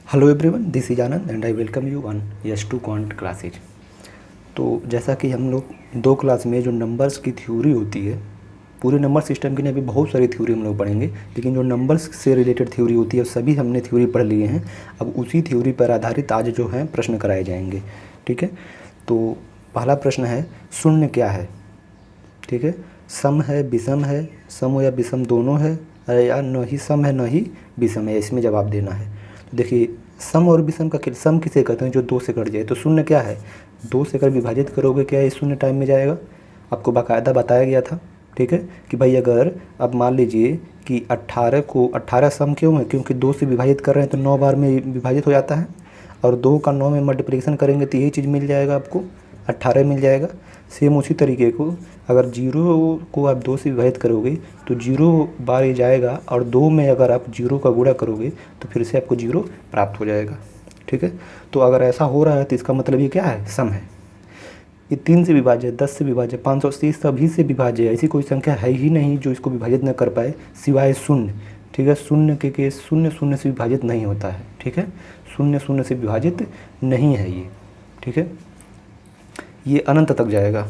Hello everyone, this is Anand and I welcome you on S2 quant classes. तो जैसा कि हम लोग दो क्लास में जो नंबर्स की थ्योरी होती है, पूरे नंबर सिस्टम की नहीं, अभी बहुत सारी थ्योरी हम लोग पढ़ेंगे, लेकिन जो नंबर्स से रिलेटेड थ्योरी होती है सभी हमने थ्योरी पढ़ लिए हैं। अब उसी थ्योरी पर आधारित आज जो है प्रश्न कराए जाएंगे। ठीक है, तो पहला प्रश्न है, शून्य क्या है? ठीक है, सम है, विषम है, सम हो या विषम दोनों है, या न ही सम है न ही विषम है, इसमें जवाब देना है। तो देखिए, सम और विषम का सम किसे कहते हैं? जो दो से कट जाए। तो शून्य क्या है? दो से अगर विभाजित करोगे क्या ये शून्य टाइम में जाएगा? आपको बाकायदा बताया गया था। ठीक है, कि भाई अगर अब मान लीजिए कि 18 को 18 सम क्यों है? क्योंकि दो से विभाजित कर रहे हैं तो 9 बार में विभाजित हो जाता है, और 2 का 9 में मल्टीप्लिकेशन करेंगे तो यही चीज़ मिल जाएगा, आपको 18 मिल जाएगा। सेम उसी तरीके को अगर 0 को आप 2 से विभाजित करोगे तो 0 बार ये जाएगा, और 2 में अगर आप 0 का गुणा करोगे तो फिर से आपको 0 प्राप्त हो जाएगा। ठीक है, तो अगर ऐसा हो रहा है तो इसका मतलब ये क्या है? सम है। ये 3 से विभाज्य, 10 से विभाज्य, 580 सभी से विभाज्य है। ऐसी कोई संख्या है ही नहीं जो इसको विभाजित न कर पाए सिवाय शून्य। ठीक है, शून्य के शून्य शून्य से विभाजित नहीं होता है। ठीक है, शून्य शून्य से विभाजित नहीं है ये। ठीक है, ये अनंत तक जाएगा,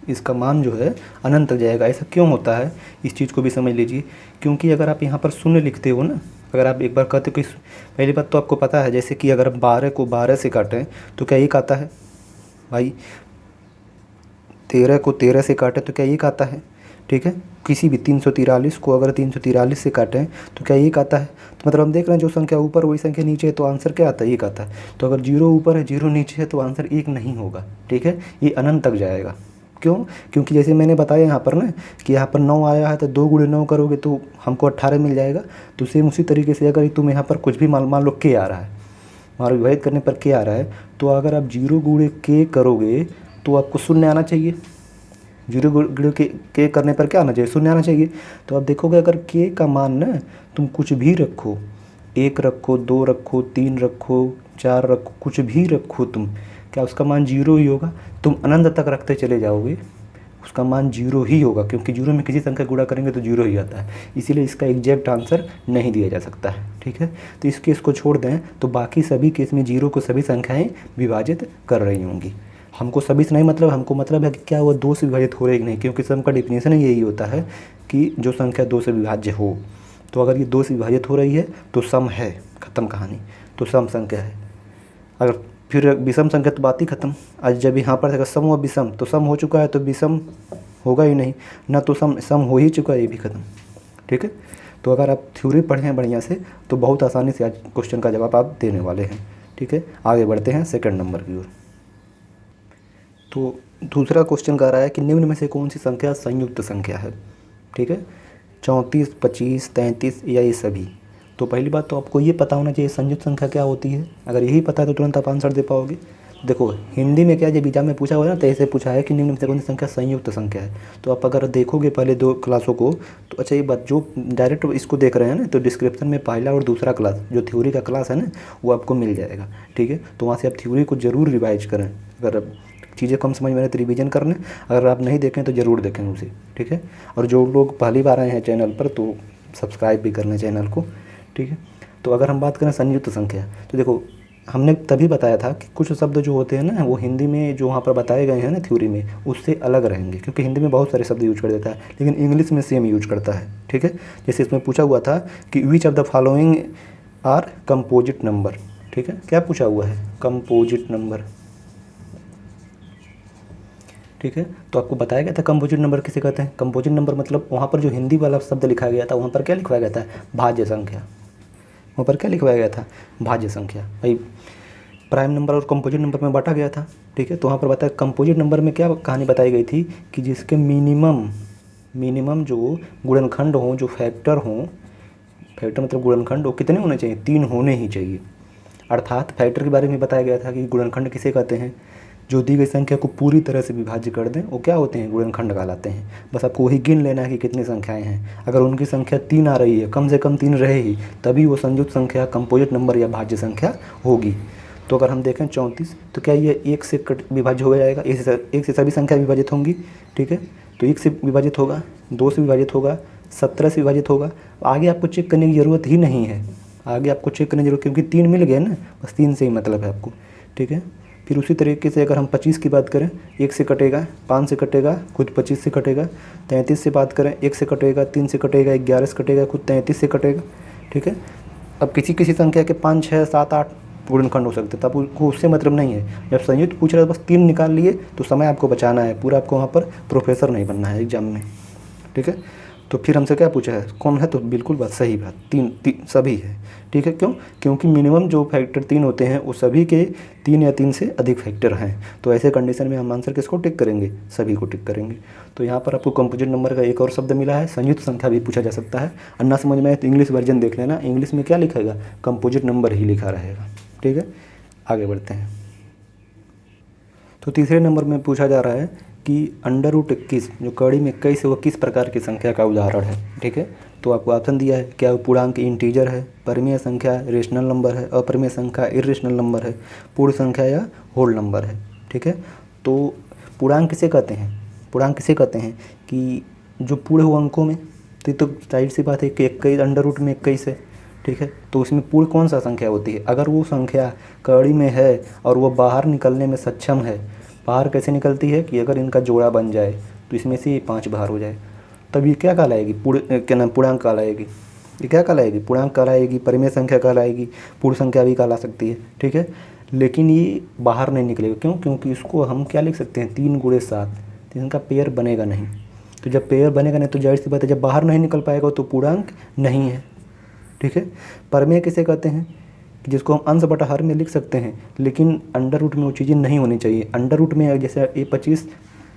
इसका मान जो है अनंत तक जाएगा। ऐसा क्यों होता है इस चीज़ को भी समझ लीजिए। क्योंकि अगर आप यहाँ पर शून्य लिखते हो ना, अगर आप एक बार कहते हो कि पहली बात तो आपको पता है, जैसे कि अगर 12 को 12 से काटें तो क्या एक आता है भाई? 13 को 13 से काटें तो क्या एक आता है? ठीक है, किसी भी 343 को अगर 343 से काटें तो क्या एक आता है? तो मतलब हम देख रहे हैं जो संख्या ऊपर वही संख्या नीचे है, तो आंसर क्या आता है? एक आता है। तो अगर 0 ऊपर है 0 नीचे है तो आंसर एक नहीं होगा। ठीक है, ये अनंत तक जाएगा। क्यों? क्योंकि जैसे मैंने बताया यहाँ पर ना कि यहाँ पर 9 आया है तो 2 गुणे 9 करोगे तो हमको 18 मिल जाएगा। तो सेम उसी तरीके से अगर तुम यहाँ पर कुछ भी मान लो के आ रहा है, मान विभाजित करने पर के आ रहा है, तो अगर आप 0 गुणे के करोगे तो आपको शून्य आना चाहिए। 0 गुणे के करने पर क्या आना चाहिए? शून्य आना चाहिए। तो आप देखोगे अगर के का मान ना तुम कुछ भी रखो, 1 रखो, 2 रखो, 3 रखो, 4 रखो, कुछ भी रखो तुम, क्या उसका मान 0 ही होगा? तुम अनंत तक रखते चले जाओगे उसका मान 0 ही होगा, क्योंकि 0 में किसी संख्या गुणा करेंगे तो 0 ही आता है। इसीलिए इसका एग्जैक्ट आंसर नहीं दिया जा सकता है। ठीक है, तो इस केस को छोड़ दें तो बाकी सभी केस में 0 को सभी संख्याएं विभाजित कर रही होंगी। हमको सभी से नहीं मतलब, हमको मतलब है कि क्या वो 2 से विभाजित हो रही कि नहीं, क्योंकि सम का डिफिनेशन यही होता है कि जो संख्या 2 से विभाज्य हो। तो अगर ये 2 से विभाजित हो रही है तो सम है, ख़त्म कहानी। तो सम संख्या है। अगर फिर विषम संख्या तो बात ही खत्म। आज जब यहाँ पर अगर सम व विषम, तो सम हो चुका है तो विषम होगा ही नहीं ना, तो सम हो ही चुका है, ये भी खत्म। ठीक है, तो अगर आप थ्योरी पढ़े हैं बढ़िया से तो बहुत आसानी से आज क्वेश्चन का जवाब आप देने वाले हैं। ठीक है, आगे बढ़ते हैं सेकंड नंबर की ओर। तो दूसरा क्वेश्चन कह रहा है कि निम्न में से कौन सी संख्या संयुक्त संख्या है? ठीक है, 34, 25, 33 या ये सभी। तो पहली बात तो आपको ये पता होना चाहिए संयुक्त संख्या क्या होती है। अगर यही पता है तो तुरंत आप आंसर दे पाओगे। देखो हिंदी में क्या, जब एग्जाम में पूछा हुआ है ना तो ऐसे पूछा है कि निम्न में से कौन सी संख्या संयुक्त संख्या है। तो आप अगर देखोगे पहले 2 क्लासों को तो अच्छा, ये बात जो डायरेक्ट इसको देख रहे हैं ना, तो डिस्क्रिप्शन में पहला और दूसरा क्लास जो थ्योरी का क्लास है ना वो आपको मिल जाएगा। ठीक है, तो वहाँ से आप थ्योरी को ज़रूर रिवाइज करें। अगर चीज़ें कम समझ में आए तो रिवीजन कर लें, अगर आप नहीं देखें तो ज़रूर देखें उसे। ठीक है, और जो लोग पहली बार आए हैं चैनल पर तो सब्सक्राइब भी कर लें चैनल को। ठीक है, तो अगर हम बात करें संयुक्त संख्या, तो देखो हमने तभी बताया था कि कुछ शब्द जो होते हैं ना वो हिंदी में जो वहाँ पर बताए गए हैं ना थ्योरी में उससे अलग रहेंगे, क्योंकि हिंदी में बहुत सारे शब्द यूज कर देता है लेकिन इंग्लिश में सेम यूज करता है। ठीक है, जैसे इसमें पूछा हुआ था कि which of the following are composite number. ठीक है, क्या पूछा हुआ है? Composite number. ठीक है, तो आपको बताया गया था कंपोजिट नंबर किसे कहते हैं। कंपोजिट नंबर मतलब वहाँ पर जो हिंदी वाला शब्द लिखा गया था वहाँ पर क्या लिखवाया गया था? भाज्य संख्या। वहाँ पर क्या लिखवाया गया था? भाज्य संख्या। भाई प्राइम नंबर और कंपोजिट नंबर में बांटा गया था। ठीक है, तो वहाँ पर बताया कंपोजिट नंबर में क्या कहानी बताई गई थी कि जिसके मिनिमम जो गुणनखंड हों, जो फैक्टर हों, फैक्टर मतलब गुणनखंड हो, कितने होने चाहिए? 3 होने ही चाहिए। अर्थात फैक्टर के बारे में बताया गया था कि गुणनखंड किसे कहते हैं? जो दी गई संख्या को पूरी तरह से विभाज्य कर दें वो क्या होते हैं? गुणनखंड कहलाते हैं। बस आपको वही गिन लेना है कि कितनी संख्याएं हैं। अगर उनकी संख्या 3 आ रही है, कम से कम 3 रहे ही, तभी वो संयुक्त संख्या कंपोजिट नंबर या भाज्य संख्या होगी। तो अगर हम देखें 34 तो क्या ये 1 से विभाज्य हो जाएगा? 1 से सभी संख्या विभाजित होंगी। ठीक है, तो 1 से विभाजित होगा, 2 से विभाजित होगा, 17 से विभाजित होगा। आगे आपको चेक करने की ज़रूरत ही नहीं है। आगे आपको चेक करने की जरूरत, क्योंकि 3 मिल गए ना, बस 3 से ही मतलब है आपको, ठीक है। फिर उसी तरीके से अगर हम 25 की बात करें, 1 से कटेगा, 5 से कटेगा, खुद 25 से कटेगा। 33 से बात करें, 1 से कटेगा, 3 से कटेगा, 11 से कटेगा, खुद 33 से कटेगा, ठीक है। अब किसी किसी संख्या के 5, 6, 7, 8 पूर्णखंड हो सकते हैं, तब उसको उससे मतलब नहीं है। जब संयुक्त पूछ रहा है, बस 3 निकाल लिए तो समय आपको बचाना है, पूरा आपको वहाँ पर प्रोफेसर नहीं बनना है एग्जाम में, ठीक है। तो फिर हमसे क्या पूछा है, कौन है, तो बिल्कुल बात सही बात, 3 सभी है, ठीक है। क्यों? क्योंकि मिनिमम जो फैक्टर 3 होते हैं वो सभी के 3 या 3 से अधिक फैक्टर हैं। तो ऐसे कंडीशन में हम आंसर किसको टिक करेंगे, सभी को टिक करेंगे। तो यहाँ पर आपको कंपोजिट नंबर का एक और शब्द मिला है, संयुक्त संख्या भी पूछा जा सकता है। अन्ना समझ में आए तो इंग्लिश वर्जन देख लेना, इंग्लिश में क्या लिखेगा, कंपोजिट नंबर ही लिखा रहेगा, ठीक है। आगे बढ़ते हैं। तो तीसरे नंबर में पूछा जा रहा है कि √21 जो कड़ी में 21 है वो किस प्रकार की संख्या का उदाहरण है, ठीक है। तो आपको ऑप्शन दिया है, क्या वो पूर्णांक इंटीजर है, परिमेय संख्या रेशनल नंबर है, अपरिमेय संख्या इर्रेशनल नंबर है, पूर्ण संख्या या होल नंबर है, ठीक है। तो पूर्णांक किसे कहते हैं, पूर्णांक किसे कहते हैं कि जो पूर्ण हो अंकों में, तो जाहिर सी बात है कि 21 √21 है, ठीक है। तो उसमें पूर्ण कौन सा संख्या होती है, अगर वो संख्या कड़ी में है और वो बाहर निकलने में सक्षम है। बाहर कैसे निकलती है कि अगर इनका जोड़ा बन जाए तो इसमें से 5 बाहर हो जाए, तब ये क्या कहलाएगी, क्या नाम, पूर्णांक कहलाएगी। ये क्या कहलाएगी, पूर्णांक कहलाएगी, परिमेय संख्या कहलाएगी, पूर्ण संख्या भी कहला सकती है, ठीक है। लेकिन ये बाहर नहीं निकलेगा, क्यों, क्योंकि इसको हम क्या लिख सकते हैं, 3 × 7, तो इनका पेयर बनेगा नहीं। तो जब पेयर बनेगा नहीं तो जाहिर सी बात है जब बाहर नहीं निकल पाएगा तो पूर्णांक नहीं है, ठीक है। परिमेय किसे कहते हैं, जिसको हम अंश बटा हर में लिख सकते हैं, लेकिन अंडर रूट में वो चीज़ें नहीं होनी चाहिए। अंडर रूट में जैसे A25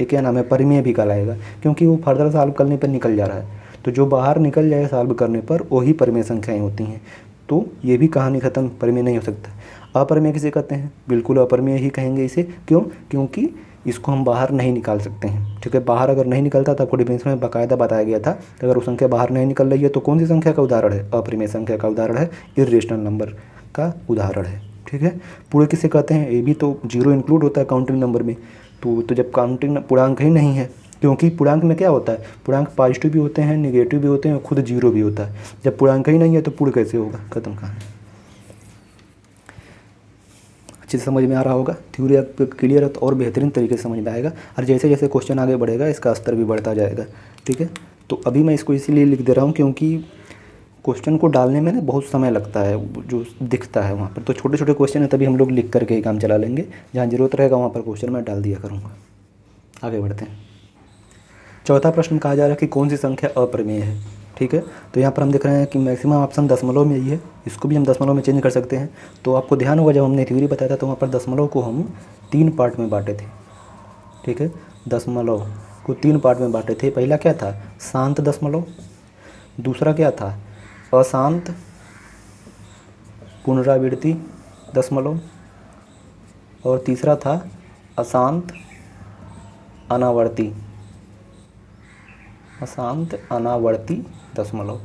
क्या नाम है, परिमेय भी कहलाएगा, क्योंकि वो फर्दर सॉल्व करने पर निकल जा रहा है। तो जो बाहर निकल जाए सॉल्व करने पर वही परिमेय संख्याएं होती हैं। तो ये भी कहानी ख़त्म, परिमेय नहीं हो सकता। अपरिमेय किसे कहते हैं, बिल्कुल अपरिमेय ही कहेंगे इसे, क्यों, क्योंकि इसको हम बाहर नहीं निकाल सकते हैं, ठीक है। बाहर अगर नहीं निकलता तो आपको डिफेंस में बाकायदा बताया गया था, अगर वो संख्या बाहर नहीं निकल रही है तो कौन सी संख्या का उदाहरण है, अपरिमेय संख्या का उदाहरण है, इर्रेशनल नंबर का उदाहरण है, ठीक है। पूर्ण किसे कहते हैं, ये भी तो 0 इंक्लूड होता है काउंटिंग नंबर में। तो जब काउंटिंग पूर्णांक ही नहीं है, क्योंकि पूर्णांक में क्या होता है, पूर्णांक पॉजिटिव भी होते हैं, निगेटिव भी होते हैं, खुद 0 भी होता है। जब पूर्णांक ही नहीं है तो पूर्ण कैसे होगा, खत्म कहानी। अच्छे से समझ में आ रहा होगा, थ्योरी आपको क्लियर है तो और बेहतरीन तरीके से समझ में आएगा, और जैसे जैसे क्वेश्चन आगे बढ़ेगा इसका स्तर भी बढ़ता जाएगा, ठीक है। तो अभी मैं इसको इसीलिए लिख दे रहा हूँ क्योंकि क्वेश्चन को डालने में ना बहुत समय लगता है, जो दिखता है वहाँ पर। तो छोटे छोटे क्वेश्चन है तभी हम लोग लिख करके ही काम चला लेंगे, जहाँ ज़रूरत रहेगा वहाँ पर क्वेश्चन मैं डाल दिया करूँगा। आगे बढ़ते हैं। चौथा प्रश्न कहा जा रहा है कि कौन सी संख्या अपरिमेय है, ठीक है। तो यहाँ पर हम देख रहे हैं कि मैक्सिमम ऑप्शन दशमलव में ही है, इसको भी हम दशमलव में चेंज कर सकते हैं। तो आपको ध्यान होगा जब हमने थ्योरी बताया था तो वहाँ पर दशमलव को हम 3 पार्ट में बांटे थे, ठीक है। दशमलव को 3 पार्ट में बांटे थे। पहला क्या था, शांत दशमलव, दूसरा क्या था, अशांत पुनरावृत्ति दशमलव, और तीसरा था अशांत अनावर्ती, अशांत अनावर्ती दशमलव।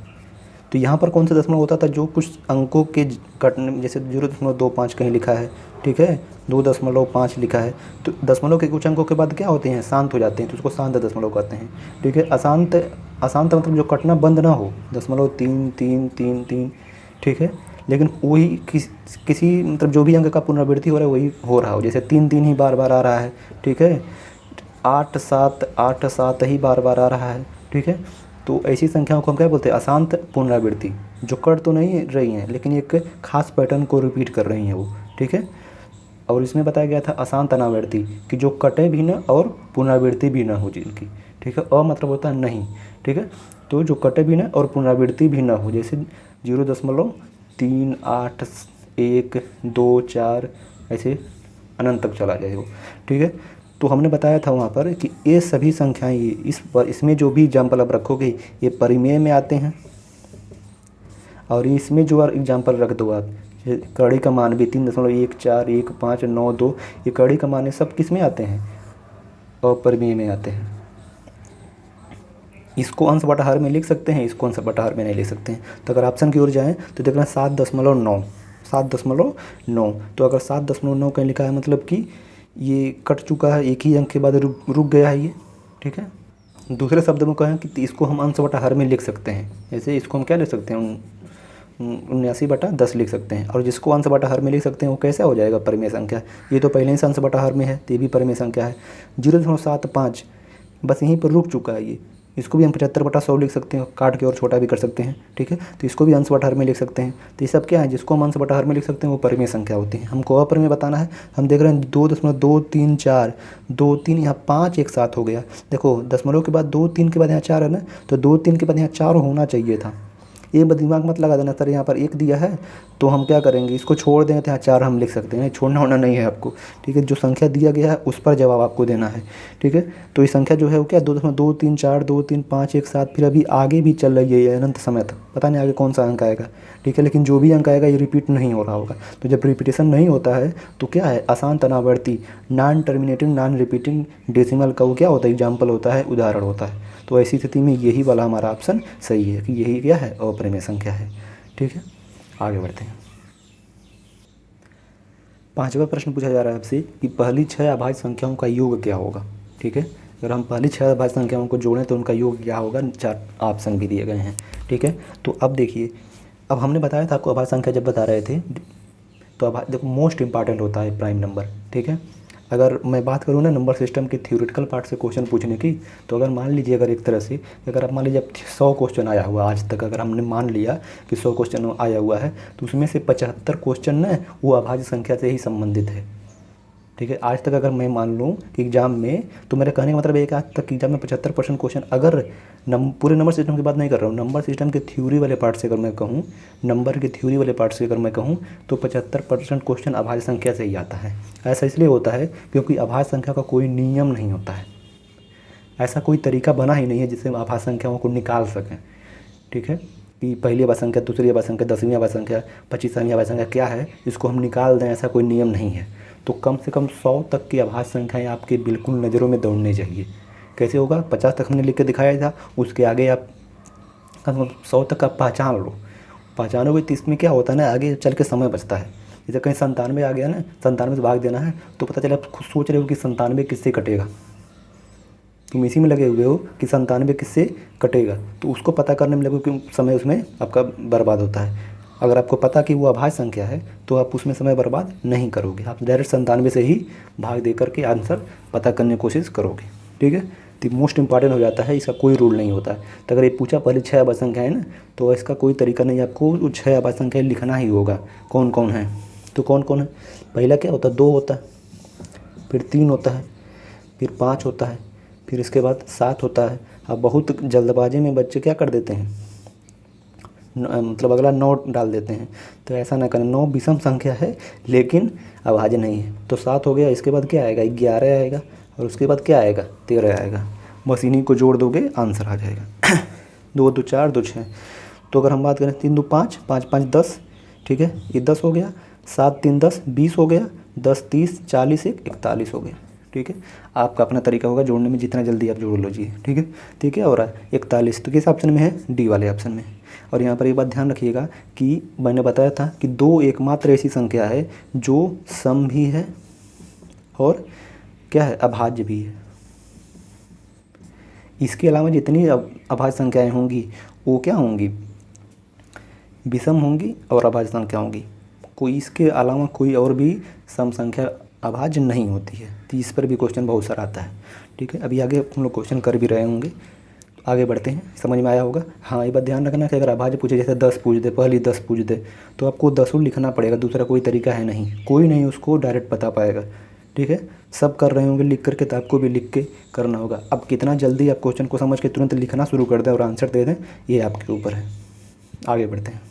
तो यहाँ पर कौन सा दशमलव होता था, जो कुछ अंकों के कटने, जैसे 0.25 कहीं लिखा है, ठीक है, 2.5 लिखा है, तो दशमलव के कुछ अंकों के बाद क्या होते हैं, शांत हो जाते हैं, तो उसको शांत दशमलव कहते हैं, ठीक है। अशांत, अशांत मतलब जो कटना बंद ना हो, 0.33333, ठीक है। लेकिन वही किसी मतलब जो भी अंक का पुनरावृत्ति हो रहा है वही हो रहा हो, जैसे 3 ही बार बार आ रहा है, ठीक है, 8 7 ही बार बार आ रहा है, ठीक है। तो ऐसी संख्याओं को हम क्या बोलते हैं, अशांत पुनरावृत्ति, जो कट तो नहीं रही हैं लेकिन एक खास पैटर्न को रिपीट कर रही हैं वो, ठीक है। और इसमें बताया गया था अशांत अनावृत्ति कि जो कटे भी ना और पुनरावृत्ति भी ना हो जिनकी, ठीक है। अ मतलब होता है नहीं, ठीक है। तो जो कटे भी ना और पुनरावृत्ति भी ना हो, जैसे 0.3 8 1 2 4 ऐसे अनंत तक चला जाए वो, ठीक है। तो हमने बताया था वहाँ पर कि ये सभी संख्याएं इसमें जो भी एग्जाम्पल आप रखोगे ये परिमेय में आते हैं, और इसमें जो एग्जाम्पल रख दो आप, कड़ी का मान भी 3.14 1 5 9 2, ये कड़ी का मान सब किस में आते हैं, अपरिमेय में आते हैं। इसको अंश बटा हर में लिख सकते हैं, इसको अंश बटा हर में नहीं लिख सकते हैं। तो अगर ऑप्शन की ओर जाएँ तो देख रहे हैं 7.9, 7.9। तो अगर 7.9 कहीं लिखा है मतलब कि ये कट चुका है, एक ही अंक के बाद रुक गया है ये, ठीक है। दूसरे शब्द में कहें कि इसको हम अंश बटा हर में लिख सकते हैं, जैसे इसको हम क्या लिख सकते हैं, 79/10 लिख सकते हैं। और जिसको अंश बटा हर में लिख सकते हैं वो कैसे हो जाएगा परिमेय संख्या। ये तो पहले ही से अंश बटा हर में है, तो ये भी परिमेय संख्या है। 0.75 बस यहीं पर रुक चुका है ये। इसको भी हम 75/100 लिख सकते हैं, काट के और छोटा भी कर सकते हैं, ठीक है। तो इसको भी अंश बटा हर में लिख सकते हैं। तो ये सब क्या है, जिसको हम अंश बटा हर में लिख सकते हैं वो परिमेय संख्या होती है। हमको अपरिमेय बताना है। हम देख रहे हैं 2.234, 2 3 यहाँ 5 एक साथ हो गया। देखो दशमलव के बाद 2 3 के बाद यहाँ 4 है ना, तो 2 3 के बाद यहाँ 4 होना चाहिए था। ये दिमाग मत लगा देना सर यहाँ पर 1 दिया है तो हम क्या करेंगे, इसको छोड़ देंगे तो यहाँ 4 हम लिख सकते हैं। छोड़ना होना नहीं है आपको, ठीक है। जो संख्या दिया गया है उस पर जवाब आपको देना है, ठीक है। तो ये संख्या जो है वो क्या 2.234, 2 3 5 एक साथ, फिर अभी आगे भी चल रही है ये अनंत समय तक, पता नहीं आगे कौन सा अंक आएगा, ठीक है। लेकिन जो भी अंक आएगा ये रिपीट नहीं हो रहा होगा। तो जब रिपीटेशन नहीं होता है तो क्या है, अशांत अनावर्ती, non terminating non repeating decimal का वो क्या होता है, एग्जाम्पल होता है, उदाहरण होता है। तो ऐसी स्थिति में यही वाला हमारा ऑप्शन सही है कि यही क्या है, अपरिमेय संख्या है, ठीक है। आगे बढ़ते हैं। 5वां प्रश्न पूछा जा रहा है आपसे कि पहली 6 अभाज्य संख्याओं का योग क्या होगा, ठीक है। अगर हम पहली 6 अभाज्य संख्याओं को जोड़ें तो उनका योग क्या होगा, 4 ऑप्शन भी दिए गए हैं, ठीक है। तो अब देखिए, अब हमने बताया था आपको अभाज्य संख्या जब बता रहे थे, तो अब देखो मोस्ट इंपॉर्टेंट होता है प्राइम नंबर, ठीक है। अगर मैं बात करूँ ना नंबर सिस्टम के थ्योरेटिकल पार्ट से क्वेश्चन पूछने की, तो अगर मान लीजिए अगर एक तरह से अगर आप मान लीजिए 100 क्वेश्चन आया हुआ आज तक, अगर हमने मान लिया कि 100 क्वेश्चन आया हुआ है तो उसमें से 75 क्वेश्चन ना वो अभाज्य संख्या से ही संबंधित है, ठीक है। आज तक अगर मैं मान लूँ कि एग्जाम में, तो मेरे कहने का मतलब है कि आज तक एग्जाम में 75% क्वेश्चन, अगर पूरे नंबर सिस्टम की बात नहीं कर रहा हूँ, नंबर सिस्टम के थ्योरी वाले पार्ट से अगर मैं कहूँ, नंबर के थ्योरी वाले पार्ट से अगर मैं कहूँ, तो 75% क्वेश्चन अभाज्य संख्या से ही आता है। ऐसा इसलिए होता है क्योंकि अभाज्य संख्या का कोई नियम नहीं होता है, ऐसा कोई तरीका बना ही नहीं है जिससे हम अभाज्य संख्याओं को निकाल सकें, ठीक है। कि पहली अभाज्य संख्या, दूसरी अभाज्य संख्या, 10वीं अभाज्य संख्या, 25वीं अभाज्य संख्या क्या है, इसको हम निकाल दें, ऐसा कोई नियम नहीं है। तो कम से कम 100 तक की अभाज्य संख्याएँ आपके बिल्कुल नज़रों में दौड़नी चाहिए। कैसे होगा, 50 तक हमने लिख के दिखाया था, उसके आगे आप 100 तक आप पहचान लो, पहचानोगे तो इसमें क्या होता है ना, आगे चल के समय बचता है। जैसे कहीं 97 आ गया ना, 97 से भाग देना है, तो पता चला आप खुद सोच रहे हो कि 97 किससे कटेगा, तुम इसी में लगे हुए हो कि 97 किससे कटेगा, तो उसको पता करने में लगो कि समय उसमें आपका बर्बाद होता है। अगर आपको पता कि वो अभाज्य संख्या है तो आप उसमें समय बर्बाद नहीं करोगे, आप डायरेक्ट 97 से ही भाग दे करके आंसर पता करने की कोशिश करोगे, ठीक है। तो मोस्ट इंपॉर्टेंट हो जाता है, इसका कोई रूल नहीं होता है। तो अगर ये पूछा पहले 6 अभाज्य संख्या है ना, तो इसका कोई तरीका नहीं, आपको वो 6 अभाज्य संख्या लिखना ही होगा। कौन कौन है, तो कौन कौन है, पहला क्या होता है, 2 होता है, फिर 3 होता है, फिर 5 होता है, फिर इसके बाद 7 होता है। अब बहुत जल्दबाजी में बच्चे क्या कर देते हैं, मतलब अगला 9 डाल देते हैं, तो ऐसा ना करें। 9 विषम संख्या है लेकिन अभाज्य नहीं है, तो 7 हो गया। इसके बाद क्या आएगा, 11 आएगा, और उसके बाद क्या आएगा, 13 आएगा। बस इन्हीं को जोड़ दोगे आंसर आ जाएगा। 2 2 4 2 6। तो अगर हम बात करें 3 2 5 5 5 10, ठीक है, ये 10 हो गया। 7 3 10 20 हो गया। 10 30 40 1 41 हो गया, ठीक है। आपका अपना तरीका होगा जोड़ने में, जितना जल्दी आप जोड़ लीजिए, ठीक है। ठीक है, हो रहा है 41, तो किस ऑप्शन में है, डी वाले ऑप्शन में। और यहाँ पर एक बात ध्यान रखिएगा कि मैंने बताया था कि 2 एकमात्र ऐसी संख्या है जो सम भी है और क्या है, अभाज्य भी है। इसके अलावा जितनी अभाज्य संख्याएं होंगी वो क्या होंगी, विषम होंगी और अभाज्य संख्या होंगी। कोई इसके अलावा कोई और भी सम संख्या अभाज्य नहीं होती है। तो इस पर भी क्वेश्चन बहुत सारा आता है, ठीक है। अभी आगे हम लोग क्वेश्चन कर भी रहे होंगे, आगे बढ़ते हैं, समझ में आया होगा। हाँ, ये बात ध्यान रखना कि अगर अभाज्य पूछे, जैसे 10 पूछ दे, पहली 10 पूछ दे, तो आपको 10 लिखना पड़ेगा, दूसरा कोई तरीका है नहीं, कोई नहीं उसको डायरेक्ट बता पाएगा, ठीक है। सब कर रहे होंगे लिख करके, तो आपको भी लिख के करना होगा। अब कितना जल्दी आप क्वेश्चन को समझ के तुरंत लिखना शुरू कर दें और आंसर दे दें, ये आपके ऊपर है। आगे बढ़ते हैं।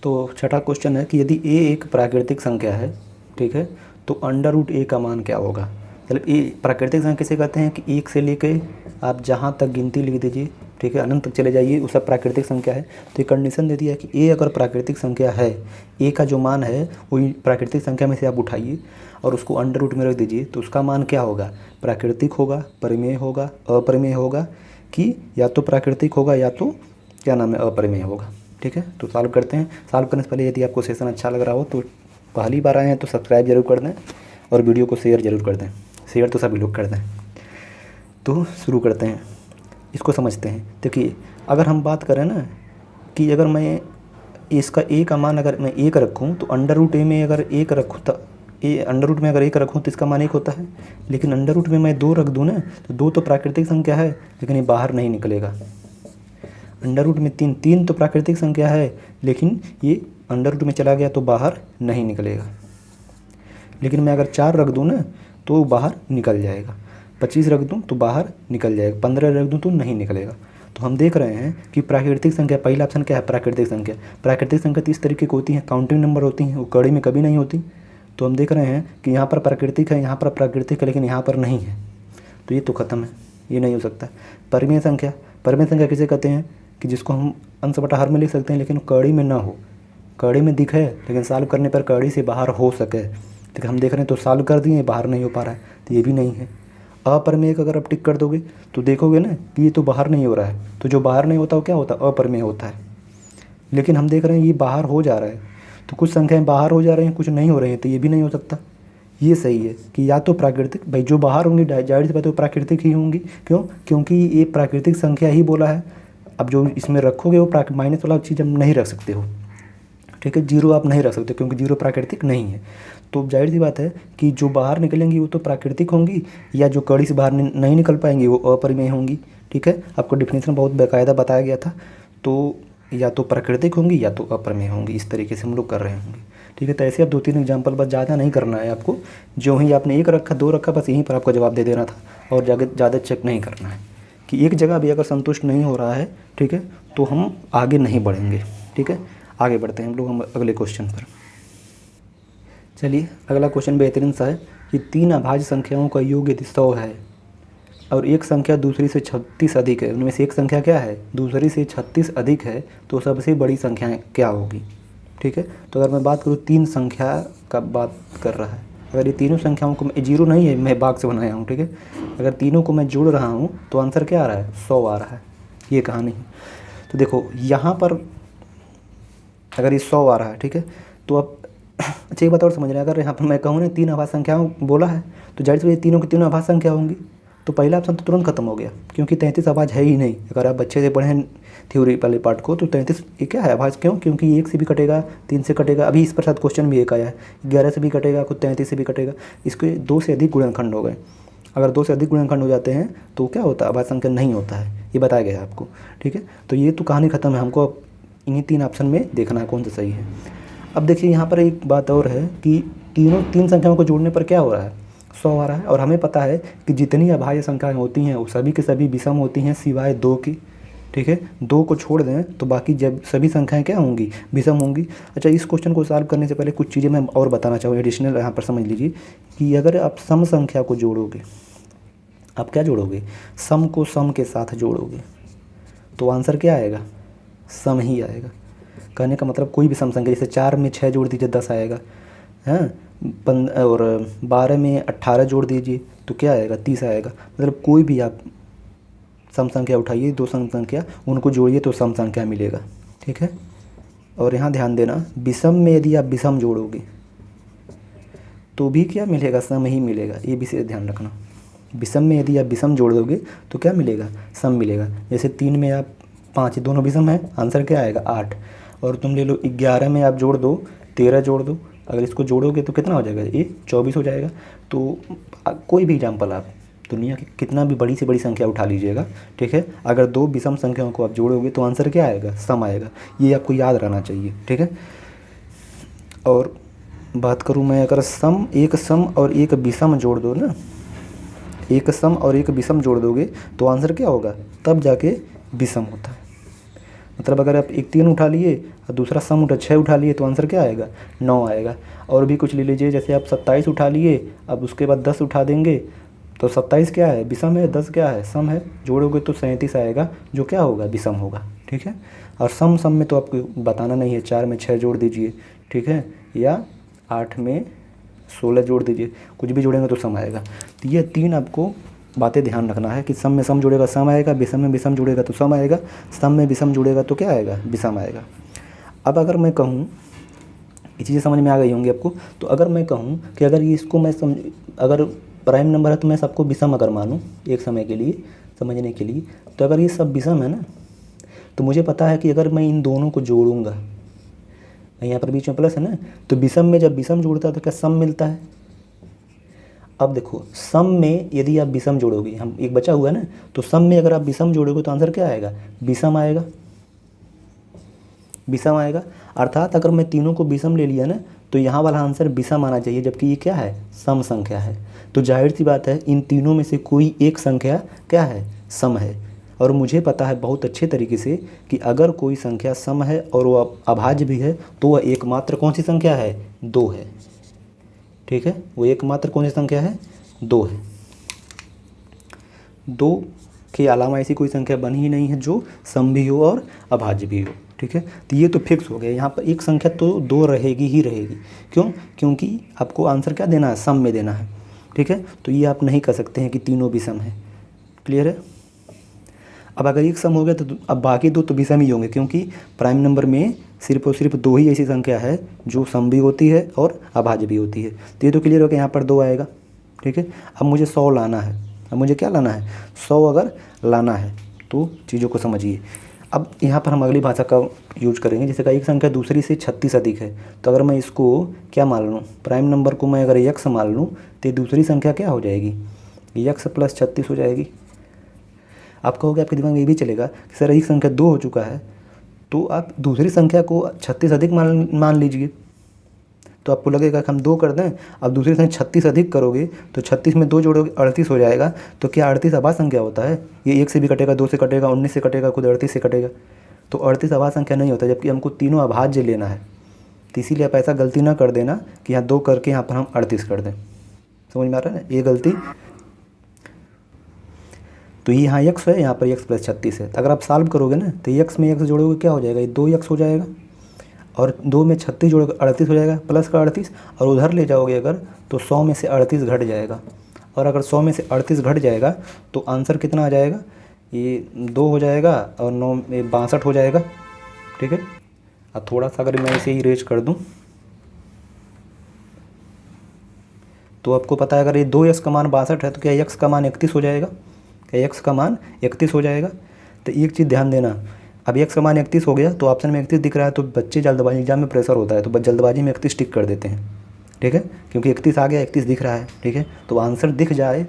तो छठा क्वेश्चन है कि यदि ए एक प्राकृतिक संख्या है, ठीक है, तो √a का मान क्या होगा। मतलब ए प्राकृतिक संख्या किसे कहते हैं कि 1 से लेके आप जहाँ तक गिनती लिख दीजिए, ठीक है, अनंत तक चले जाइए, वो सब प्राकृतिक संख्या है। तो ये कंडीशन दे दिया कि ए अगर प्राकृतिक संख्या है, ए का जो मान है वो प्राकृतिक संख्या में से आप उठाइए और उसको अंडर में रख दीजिए, तो उसका मान क्या होगा, प्राकृतिक होगा, परिमेय होगा, अपरिमेय होगा, कि या तो प्राकृतिक होगा या तो क्या नाम है, अपरिमेय होगा, ठीक है। तो सॉल्व करते हैं। सॉल्व करने से पहले यदि आपको सेशन अच्छा लग रहा हो तो पहली बार आए हैं तो सब्सक्राइब जरूर कर दें और वीडियो को शेयर जरूर कर दें। शेयर तो सभी लोग कर दें। तो शुरू करते हैं, इसको समझते हैं। देखिए, अगर हम बात करें ना कि अगर मैं इसका ए का मान अगर मैं 1 रखूँ तो अंडर रूट ए में अगर 1 रखूँ तो अंडर रूट में अगर 1 रखूँ तो इसका मान 1 होता है। लेकिन अंडर रूट में मैं 2 रख दूँ ना तो 2 तो प्राकृतिक संख्या है, लेकिन ये बाहर नहीं निकलेगा। अंडर रूट में 3 तो प्राकृतिक संख्या है, लेकिन ये अंडर रूट में चला गया तो बाहर नहीं निकलेगा। लेकिन मैं अगर 4 रख दूँ ना तो बाहर निकल जाएगा, 25 रख दूँ तो बाहर निकल जाएगा, 15 रख दूँ तो नहीं निकलेगा। तो हम देख रहे हैं कि प्राकृतिक संख्या, पहला ऑप्शन क्या है, प्राकृतिक संख्या। प्राकृतिक संख्या तो इस तरीके की होती हैं, काउंटिंग नंबर होती हैं, वो कड़ी में कभी नहीं होती। तो हम देख रहे हैं कि यहाँ पर प्राकृतिक है, यहाँ पर प्राकृतिक है, लेकिन यहाँ पर नहीं है, तो ये तो ख़त्म है, ये नहीं हो सकता। परिमेय संख्या, परिमेय संख्या किसे कहते हैं कि जिसको हम अंश बटा हर में लिख सकते हैं, लेकिन कड़ी में ना हो, कड़ी में दिखे लेकिन सॉल्व करने पर कड़ी से बाहर हो सके। तो हम देख रहे हैं तो सॉल्व कर दिए, बाहर नहीं हो पा रहा है, तो ये भी नहीं है। अपरिमेय का अगर आप टिक कर दोगे तो देखोगे ना कि ये तो बाहर नहीं हो रहा है, तो जो बाहर नहीं होता वो क्या होता है, अपरिमेय होता है। लेकिन हम देख रहे हैं ये बाहर हो जा रहा है, तो कुछ संख्याएं बाहर हो जा रही हैं, कुछ नहीं हो रही हैं, तो ये भी नहीं हो सकता। ये सही है कि या तो प्राकृतिक, भाई जो बाहर होंगी जाहिर सी बात है वो प्राकृतिक ही होंगी। क्यों? क्योंकि ये प्राकृतिक संख्या ही बोला है। अब जो इसमें रखोगे वो माइनस वाला चीज़ हम नहीं रख सकते हो, ठीक है, 0 आप नहीं रख सकते क्योंकि 0 प्राकृतिक नहीं है। तो जाहिर सी बात है कि जो बाहर निकलेंगी वो तो प्राकृतिक होंगी, या जो कड़ी से बाहर नहीं निकल पाएंगी वो अपरिमेय होंगी। ठीक है, आपको डिफिनेशन बहुत बाकायदा बताया गया था। तो या तो प्राकृतिक होंगी या तो अपरिमेय होंगी, इस तरीके से हम लोग कर रहे होंगे। ठीक है, तो ऐसे आप 2-3 एग्जाम्पल, बस ज़्यादा नहीं करना है आपको। जो ही आपने 1 रखा 2 रखा, बस यहीं पर आपको जवाब दे देना था, और ज़्यादा चेक नहीं करना है कि एक जगह भी अगर संतुष्ट नहीं हो रहा है, ठीक है, तो हम आगे नहीं बढ़ेंगे। ठीक है, आगे बढ़ते हैं हम अगले क्वेश्चन पर। चलिए, अगला क्वेश्चन बेहतरीन सा है कि 3 अभाज्य संख्याओं का योग यदि 100 है और एक संख्या दूसरी से 36 अधिक है, उनमें से एक संख्या क्या है, दूसरी से 36 अधिक है, तो सबसे बड़ी संख्या क्या होगी। ठीक है, तो अगर मैं बात करूँ 3 संख्या का बात कर रहा है, अगर ये तीनों संख्याओं को, 0 नहीं है, मैं भाग से बनाया हूँ। ठीक है, अगर तीनों को मैं जोड़ रहा हूँ तो आंसर क्या आ रहा है, 100 आ रहा है। ये कहानी है। तो देखो यहाँ पर अगर ये 100 आ रहा है, ठीक है, तो अब अच्छा एक बात और समझ रहे हैं, अगर यहाँ पर मैं कहूँ ना 3 अभाज्य संख्याओं बोला है, तो जाहिर से तीनों की तीनों अभाज्य संख्या होंगी, तो पहला ऑप्शन तो तुरंत खत्म हो गया, क्योंकि 33 अभाज्य है ही नहीं। अगर आप अच्छे से पढ़ें थ्योरी वाले पार्ट को, तो 33 ये क्या है, अभाज्य। क्यों? क्योंकि 1 से भी कटेगा, 3 से कटेगा, अभी इस पर साथ क्वेश्चन भी एक आया है, 11 से भी कटेगा, खुद 33 से भी कटेगा, इसके 2 से अधिक गुणनखंड हो गए। अगर 2 से अधिक गुणनखंड हो जाते हैं तो क्या होता है, अभाज्य संख्या नहीं होता है, ये बताया गया है आपको। ठीक है, तो ये तो कहानी खत्म है, हमको इन्हीं 3 ऑप्शन में देखना है कौन सा सही है। अब देखिए यहाँ पर एक बात और है कि 3 संख्याओं को जोड़ने पर क्या हो रहा है, 100 आ रहा है। और हमें पता है कि जितनी अभाज्य संख्याएं होती हैं वो सभी की सभी विषम होती हैं सिवाय 2 की। ठीक है, 2 को छोड़ दें तो बाकी जब सभी संख्याएं क्या होंगी, विषम होंगी। अच्छा, इस क्वेश्चन को सॉल्व करने से पहले कुछ चीज़ें मैं और बताना चाहूँगा एडिशनल, यहाँ पर समझ लीजिए कि अगर आप सम संख्या को जोड़ोगे, आप क्या जोड़ोगे, सम को सम के साथ जोड़ोगे, तो आंसर क्या आएगा, सम ही आएगा। कहने का मतलब कोई भी सम संख्या, जैसे 4 में 6 जोड़ दीजिए 10 आएगा, हाँ, और 12 में 18 जोड़ दीजिए तो क्या आएगा, 30 आएगा। मतलब कोई भी आप सम संख्या उठाइए, 2 सम संख्या, उनको जोड़िए तो सम संख्या मिलेगा। ठीक है, और यहाँ ध्यान देना, विषम में यदि आप विषम जोड़ोगे तो भी क्या मिलेगा, सम ही मिलेगा, ये विशेष ध्यान रखना। विषम में यदि आप विषम जोड़ दोगे तो क्या मिलेगा, सम मिलेगा। जैसे 3 में आप 5, दोनों विषम है, आंसर क्या आएगा 8। और तुम ले लो 11 में आप जोड़ दो, 13 जोड़ दो, अगर इसको जोड़ोगे तो कितना हो जाएगा, ये 24 हो जाएगा। तो कोई भी एग्जाम्पल आप दुनिया की कितना भी बड़ी से बड़ी संख्या उठा लीजिएगा, ठीक है, अगर 2 विषम संख्याओं को आप जोड़ोगे तो आंसर क्या आएगा, सम आएगा। ये आपको याद रहना चाहिए। ठीक है, और बात करूँ मैं, अगर एक सम और एक विषम जोड़ दो ना, एक सम और एक विषम जोड़ दोगे तो आंसर क्या होगा, तब जाके विषम होता है। मतलब अगर आप एक 3 उठा लिए और दूसरा सम 6 उठा लिए तो आंसर क्या आएगा, 9 आएगा। और भी कुछ ले लीजिए, जैसे आप 27 उठा लिए, अब उसके बाद 10 उठा देंगे तो 27 क्या है, विषम है, 10 क्या है, सम है, जोड़ोगे तो 37 आएगा, जो क्या होगा, विषम होगा। ठीक है, और सम में तो आपको बताना नहीं है, 4 में 6 जोड़ दीजिए, ठीक है, या 8 में 16 जोड़ दीजिए, कुछ भी जोड़ेंगे तो सम आएगा। तो ये 3 आपको बातें ध्यान रखना है कि सम में सम जुड़ेगा सम आएगा, विषम में विषम जुड़ेगा तो सम आएगा, सम में विषम जुड़ेगा तो क्या आएगा, विषम आएगा। अब अगर मैं कहूँ, ये चीज़ें समझ में आ गई होंगी आपको, तो अगर मैं कहूँ कि अगर ये इसको मैं अगर प्राइम नंबर है तो मैं सबको विषम अगर मानूँ एक समय के लिए समझने के लिए, तो अगर ये सब विषम है ना, तो मुझे पता है कि अगर मैं इन दोनों को जोड़ूंगा, यहाँ पर बीच में प्लस है ना, तो विषम में जब विषम जोड़ता है तो क्या सम मिलता है। अब देखो सम में यदि आप विषम जोड़ोगे, हम एक बचा हुआ है ना, तो सम में अगर आप विषम जोड़ोगे तो आंसर क्या आएगा, विषम आएगा, विषम आएगा। अर्थात अगर मैं तीनों को विषम ले लिया ना तो यहाँ वाला आंसर विषम आना चाहिए, जबकि ये क्या है, सम संख्या है। तो जाहिर सी बात है इन तीनों में से कोई एक संख्या क्या है, सम है। और मुझे पता है बहुत अच्छे तरीके से कि अगर कोई संख्या सम है और वो अभाज्य भी है तो वह एकमात्र कौन सी संख्या है, 2 है। ठीक है, वो एकमात्र कौन सी संख्या है, 2 है। 2 के अलावा ऐसी कोई संख्या बनी ही नहीं है जो सम भी हो और अभाज्य भी हो। ठीक है, तो ये तो फिक्स हो गया, यहाँ पर एक संख्या तो 2 रहेगी ही रहेगी। क्यों, क्योंकि आपको आंसर क्या देना है, सम में देना है। ठीक है, तो ये आप नहीं कर सकते हैं कि तीनों भी सम है। क्लियर है। अब अगर एक सम हो गया तो अब बाकी 2 तो विषम ही होंगे, क्योंकि प्राइम नंबर में सिर्फ और सिर्फ 2 ही ऐसी संख्या है जो सम भी होती है और अभाज्य भी होती है। तो ये तो क्लियर हो गया, यहाँ पर 2 आएगा। ठीक है, अब मुझे 100 लाना है, अब मुझे क्या लाना है, 100 अगर लाना है तो चीज़ों को समझिए। अब यहाँ पर हम अगली भाषा का यूज करेंगे, जैसे कि एक संख्या दूसरी से 36 अधिक है, तो अगर मैं इसको क्या मान लूँ, प्राइम नंबर को मैं अगर यक्स मान लूँ तो ये दूसरी संख्या क्या हो जाएगी, यक्स प्लस 36 हो जाएगी। आप कहोगे, आपके दिमाग में ये भी चलेगा कि सर एक संख्या 2 हो चुका है, तो आप दूसरी संख्या को 36 अधिक मान लीजिए। तो आपको लगेगा कि हम 2 कर दें, अब दूसरी संख्या 36 अधिक करोगे तो 36 में 2 जोड़ोगे 38 हो जाएगा। तो क्या 38 अभाज्य संख्या होता है, ये 1 से भी कटेगा, 2 से कटेगा, 19 से कटेगा, खुद 38 से कटेगा। तो 38 अभाज्य संख्या नहीं होता, जबकि हमको तीनों अभाज्य लेना है। तो इसीलिए आप ऐसा गलती ना कर देना कि यहाँ 2 करके यहाँ पर हम 38 कर दें। समझ में आ रहा है ना, ये गलती। तो ये यहाँ यक्स है, यहाँ पर यक्स प्लस 36 है। तो अगर आप सॉल्व करोगे ना तो यक्स में यक्स जोड़ोगे क्या हो जाएगा, ये 2 यक्स हो जाएगा, और 2 में 36 जोड़ोगे 38 हो जाएगा, प्लस का 38, और उधर ले जाओगे अगर तो 100 में से 38 घट जाएगा। और अगर 100 में से 38 घट जाएगा तो आंसर कितना आ जाएगा, ये 2 हो जाएगा और 9 में 62 हो जाएगा। ठीक है, अब थोड़ा सा अगर मैं इसे इरेज कर दूँ तो आपको पता है अगर ये 2 यक्स का मान 62 है तो क्या यक्स का मान 31 हो जाएगा, क्या यक्स का मान 31 हो जाएगा। तो एक चीज़ ध्यान देना, अब यक्स का मान 31 हो गया तो ऑप्शन में 31 दिख रहा है, तो बच्चे जल्दबाजी, एग्जाम में प्रेशर होता है तो जल्दबाजी में 31 टिक कर देते हैं। ठीक है, क्योंकि 31 आ गया, 31 दिख रहा है। ठीक है, तो आंसर दिख जाए,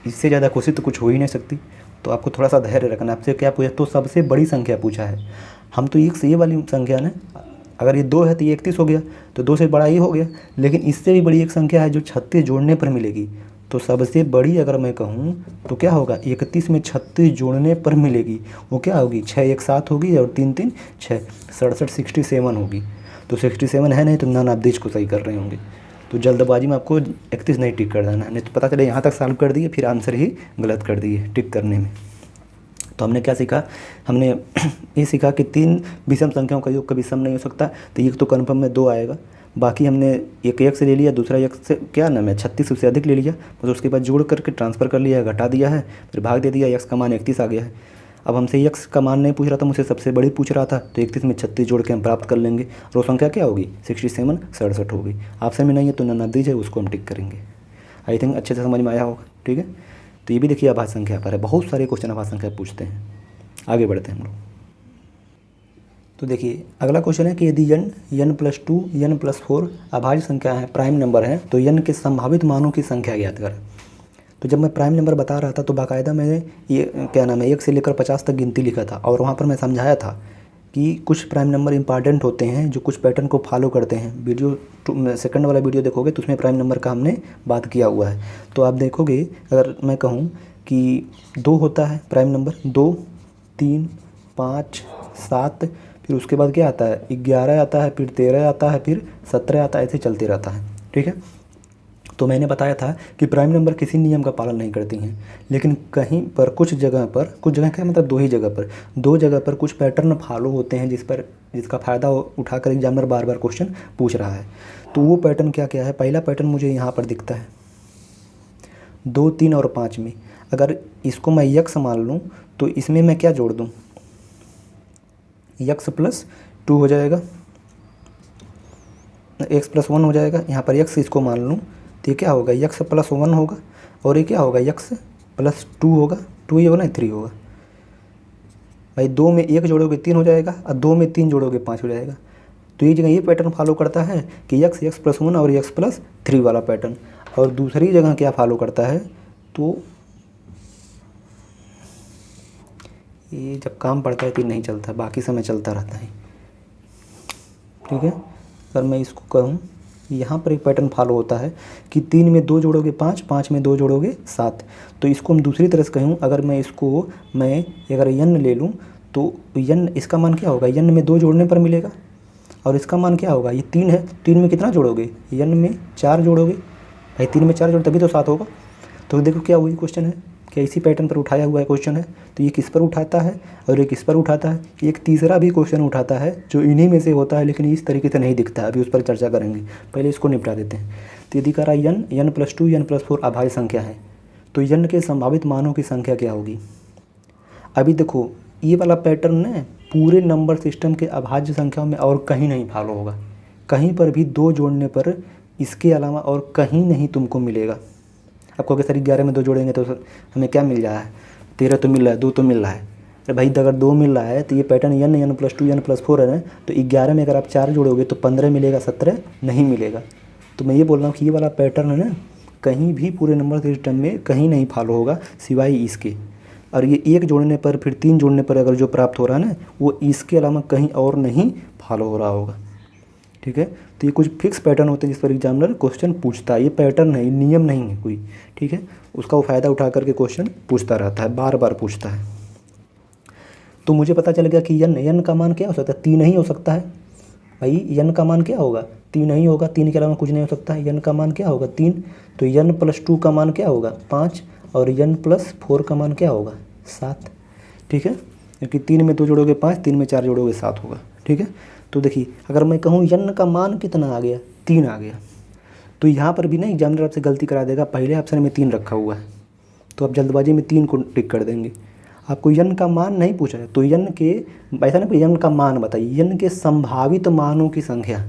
इससे ज़्यादा खुशी तो कुछ हो ही नहीं सकती। तो आपको थोड़ा सा धैर्य रखना। आपसे क्या पूछा, तो सबसे बड़ी संख्या पूछा है, हम तो एक से ये वाली संख्या ना, अगर ये 2 है तो ये 31 हो गया, तो 2 से बड़ा ही हो गया। लेकिन इससे भी बड़ी एक संख्या है जो 36 जोड़ने पर मिलेगी, तो सबसे बड़ी अगर मैं कहूँ तो क्या होगा, 31 में 36 जोड़ने पर मिलेगी, वो क्या होगी, 6 एक साथ होगी और 3 3 6, 67 67 होगी। तो 67 है नहीं तो नन आप देश को सही कर रहे होंगे। तो जल्दबाजी में आपको 31 नहीं टिक कर देना, नहीं तो पता चले यहाँ तक सॉल्व कर दिए फिर आंसर ही गलत कर दिए टिक करने में। तो हमने क्या सीखा, हमने ये सीखा कि 3 विषम संख्याओं का योग कभी सम नहीं हो सकता। तो एक तो कन्फर्म में 2 आएगा, बाकी हमने एक यक्स से ले लिया, दूसरा यक्स से क्या नाम है 36 उससे अधिक ले लिया, बस उसके बाद जोड़ करके ट्रांसफ़र कर लिया, घटा दिया है, फिर भाग दे दिया, यक्स का मान 31 आ गया है। अब हमसे यक्स का मान नहीं पूछ रहा था, मुझसे सबसे बड़ी पूछ रहा था, तो 31 में 36 जोड़ के हम प्राप्त कर लेंगे। और वो संख्या क्या होगी, 67 67 होगी। ऑप्शन में नहीं है तो नदीज है, उसको हम टिक करेंगे। आई थिंक अच्छे से समझ में आया होगा। ठीक है, तो ये भी देखिए अभाज्य संख्या पर है, बहुत सारे क्वेश्चन अभाज्य संख्या पूछते हैं। आगे बढ़ते हैं हम लोग। तो देखिए अगला क्वेश्चन है कि यदि n प्लस 2 n प्लस 4 अभाज्य संख्या है, प्राइम नंबर है, तो n के संभावित मानों की संख्या ज्ञात करें। तो जब मैं प्राइम नंबर बता रहा था तो बाकायदा मैंने ये क्या नाम है 1 से लेकर 50 तक गिनती लिखा था, और वहाँ पर मैं समझाया था कि कुछ प्राइम नंबर इंपॉर्टेंट होते हैं जो कुछ पैटर्न को फॉलो करते हैं। वीडियो सेकंड वाला वीडियो देखोगे तो उसमें प्राइम नंबर का हमने बात किया हुआ है। तो आप देखोगे अगर मैं कहूँ कि 2 होता है प्राइम नंबर, 2 3 5 7, फिर उसके बाद क्या आता है 11 आता है, फिर 13 आता है, फिर 17 आता है, ऐसे चलते रहता है। ठीक है, तो मैंने बताया था कि प्राइम नंबर किसी नियम का पालन नहीं करती हैं, लेकिन कहीं पर कुछ जगह क्या मतलब 2 ही जगह पर, 2 जगह पर कुछ पैटर्न फॉलो होते हैं जिसका फ़ायदा उठाकर एग्जामिनर बार बार क्वेश्चन पूछ रहा है। तो वो पैटर्न क्या क्या है, पहला पैटर्न मुझे यहाँ पर दिखता है 2 3 और 5 में। अगर इसको मैं यक्स मान लूँ तो इसमें मैं क्या जोड़ दूँ, यक्स प्लस 2 हो जाएगा, एक्स प्लस 1 हो जाएगा। यहाँ पर यक्स इसको मान लूँ तो ये क्या होगा, यक्स प्लस 1 होगा, और ये क्या होगा, यक्स प्लस 2 होगा, 2 ही होगा ना 3 होगा, भाई 2 में 1 जोड़ोगे 3 हो जाएगा और 2 में 3 जोड़ोगे 5 हो जाएगा। तो ये जगह ये पैटर्न फॉलो करता है कि x+1 और x+3 वाला पैटर्न। और दूसरी जगह क्या फॉलो करता है, तो ये जब काम पड़ता है तो नहीं चलता, बाकी समय चलता रहता है। ठीक है, अगर मैं इसको कहूँ यहाँ पर एक पैटर्न फॉलो होता है कि 3 में 2 जोड़ोगे 5, 5 में 2 जोड़ोगे 7। तो इसको हम दूसरी तरह से कहूँ, अगर मैं इसको अगर n ले लूँ तो n इसका मान क्या होगा, n में 2 जोड़ने पर मिलेगा। और इसका मान क्या होगा, ये 3 है, 3 में कितना जोड़ोगे, n में 4 जोड़ोगे। भाई 3 में 4 जोड़ तभी तो 7 होगा। तो देखो क्या वही क्वेश्चन है, क्या इसी पैटर्न पर उठाया हुआ है क्वेश्चन है। तो ये किस पर उठाता है और ये किस पर उठाता है। एक तीसरा भी क्वेश्चन उठाता है जो इन्हीं में से होता है, लेकिन इस तरीके से नहीं दिखता है, अभी उस पर चर्चा करेंगे, पहले इसको निपटा देते हैं। तो यदि कह रहा है n+2 n+4 अभाज्य संख्या है, तो n के संभावित मानों की संख्या क्या होगी। अभी देखो ये वाला पैटर्न है पूरे नंबर सिस्टम के अभाज्य संख्याओं में और कहीं नहीं फॉलो होगा, कहीं पर भी 2 जोड़ने पर इसके अलावा और कहीं नहीं तुमको मिलेगा। आपको अगर सर 11 में 2 जोड़ेंगे तो हमें क्या मिल रहा है, 13 तो मिल रहा है, 2 तो मिल रहा है। अरे भाई अगर 2 मिल रहा है तो ये पैटर्न n+2 n+4 है, तो 11 में अगर आप 4 जोड़ोगे तो 15 मिलेगा, 17 नहीं मिलेगा। तो मैं ये बोल रहा हूँ कि ये वाला पैटर्न है ना, कहीं भी पूरे नंबर सिस्टम में कहीं नहीं फॉलो होगा सिवाय इसके। और ये 1 जोड़ने पर फिर 3 जोड़ने पर अगर जो प्राप्त हो रहा है ना, वो इसके अलावा कहीं और नहीं फॉलो हो रहा होगा। ठीक है, तो ये कुछ फिक्स पैटर्न होते हैं जिस पर एग्जामिनर क्वेश्चन पूछता है। ये पैटर्न है, नियम नहीं है कोई। ठीक है, उसका वो फ़ायदा उठा करके क्वेश्चन पूछता रहता है, बार बार पूछता है। तो मुझे पता चल गया कि n का मान क्या हो सकता है, 3 ही हो सकता है। भाई n का मान क्या होगा, 3 ही होगा, 3 के अलावा कुछ नहीं हो सकता है। n का मान क्या होगा, 3। तो n+2 का मान क्या होगा, 5। और n+4 का मान क्या होगा, 7। ठीक है, क्योंकि 3 में 2 जोड़ोगे 5, 3 में 4 जोड़ोगे 7 होगा। ठीक है, तो देखिए अगर मैं कहूँ n का मान कितना आ गया, 3 आ गया, तो यहाँ पर भी ना एग्जामिनर आपसे गलती करा देगा, पहले ऑप्शन में 3 रखा हुआ है तो आप जल्दबाजी में 3 को टिक कर देंगे। आपको n का मान नहीं पूछा है, तो n के ऐसा ना n का मान बताइए, n के संभावित मानों की संख्या,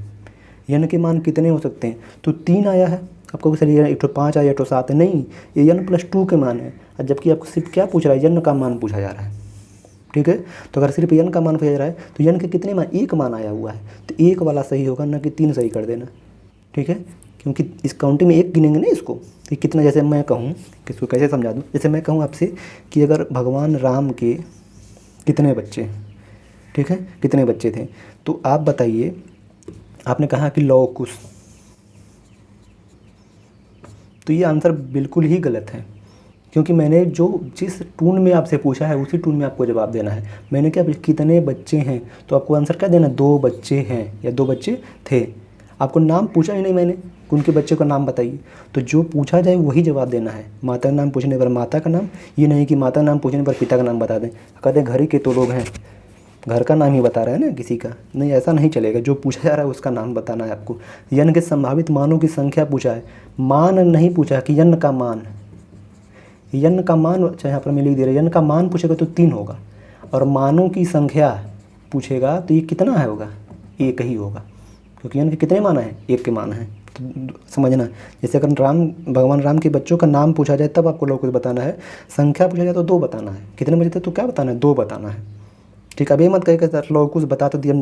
n के मान कितने हो सकते हैं। तो 3 आया है, आपको सर ये 5 आया 7 है, नहीं ये n+2 के मान है। जबकि आपको सिर्फ क्या पूछ रहा है, n का मान पूछा जा रहा है। ठीक है, तो अगर सिर्फ n का मान पूछा जा रहा है तो n के कितने मान, 1 मान आया हुआ है, तो 1 वाला सही होगा, ना कि 3 सही कर देना। ठीक है, क्योंकि इस काउंटिंग में 1 गिनेंगे ना इसको, तो कितना, जैसे मैं कहूँ कि इसको कैसे समझा दूँ, जैसे मैं कहूँ आपसे कि अगर भगवान राम के कितने बच्चे हैं, ठीक है, कितने बच्चे थे, तो आप बताइए, आपने कहा कि लौ कुश, तो ये आंसर बिल्कुल ही गलत है, क्योंकि मैंने जिस टून में आपसे पूछा है उसी टून में आपको जवाब देना है। मैंने क्या कितने बच्चे हैं, तो आपको आंसर क्या देना, 2 बच्चे हैं या 2 बच्चे थे। आपको नाम पूछा ही नहीं मैंने, उनके बच्चे का नाम बताइए, तो जो पूछा जाए वही जवाब देना है। माता का नाम पूछने पर माता का नाम, ये नहीं कि माता नाम पूछने पर पिता का नाम बता दें, कहते हैं घर ही के तो लोग हैं, घर का नाम ही बता रहे हैं ना किसी का, नहीं ऐसा नहीं चलेगा। जो पूछा जा रहा है उसका नाम बताना है आपको। n के संभावित मानों की संख्या पूछा है, मान नहीं पूछा कि n का मान, n का मान, अच्छा यहाँ पर मैं लिख दे रहा हूँ, n का मान पूछेगा तो 3 होगा, और मानों की संख्या पूछेगा तो ये कितना है होगा, 1 ही होगा, क्योंकि n के कितने मान है, 1 के मान है। तो समझना, जैसे अगर भगवान राम के बच्चों का नाम पूछा जाए तब आपको लोग कुछ बताना है, संख्या पूछा जाए तो 2 बताना है, कितने बजे थे तो क्या बताना है, 2 बताना है। ठीक है, अब ये मत कहे सर लोग कुछ बता तो दिया,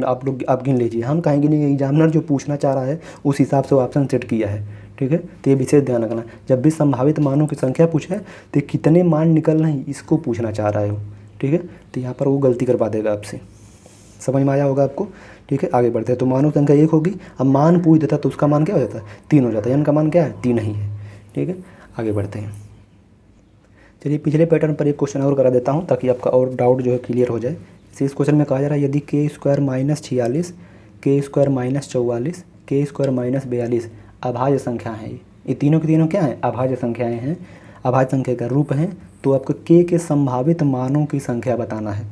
आप गिन लीजिए, हम कहेंगे नहीं, एग्जामिनर जो पूछना चाह रहा है उस हिसाब से वो ऑप्शन सेट किया है। ठीक है, तो ये विशेष ध्यान रखना, जब भी संभावित मानों की संख्या पूछे तो कितने मान निकल रहे हैं इसको पूछना चाह रहा है वो। ठीक है, तो यहाँ पर वो गलती करवा देगा आपसे, समझ में आया होगा आपको। ठीक है, आगे बढ़ते हैं। तो मानों की संख्या 1 होगी, अब मान पूछ देता तो उसका मान क्या हो जाता है, 3 हो जाता है, n का मान क्या है, 3 ही है। ठीक है, आगे बढ़ते हैं। चलिए पिछले पैटर्न पर एक क्वेश्चन और करा देता हूँ ताकि आपका और डाउट जो है क्लियर हो जाए। इस क्वेश्चन में कहा जा रहा है यदि k² - 46, k² - 44, k² - 42 अभाज्य संख्या है, ये तीनों के तीनों क्या हैं, अभाज्य संख्याएं हैं, अभाज्य संख्या का रूप हैं, तो आपको k के संभावित मानों की संख्या बताना है।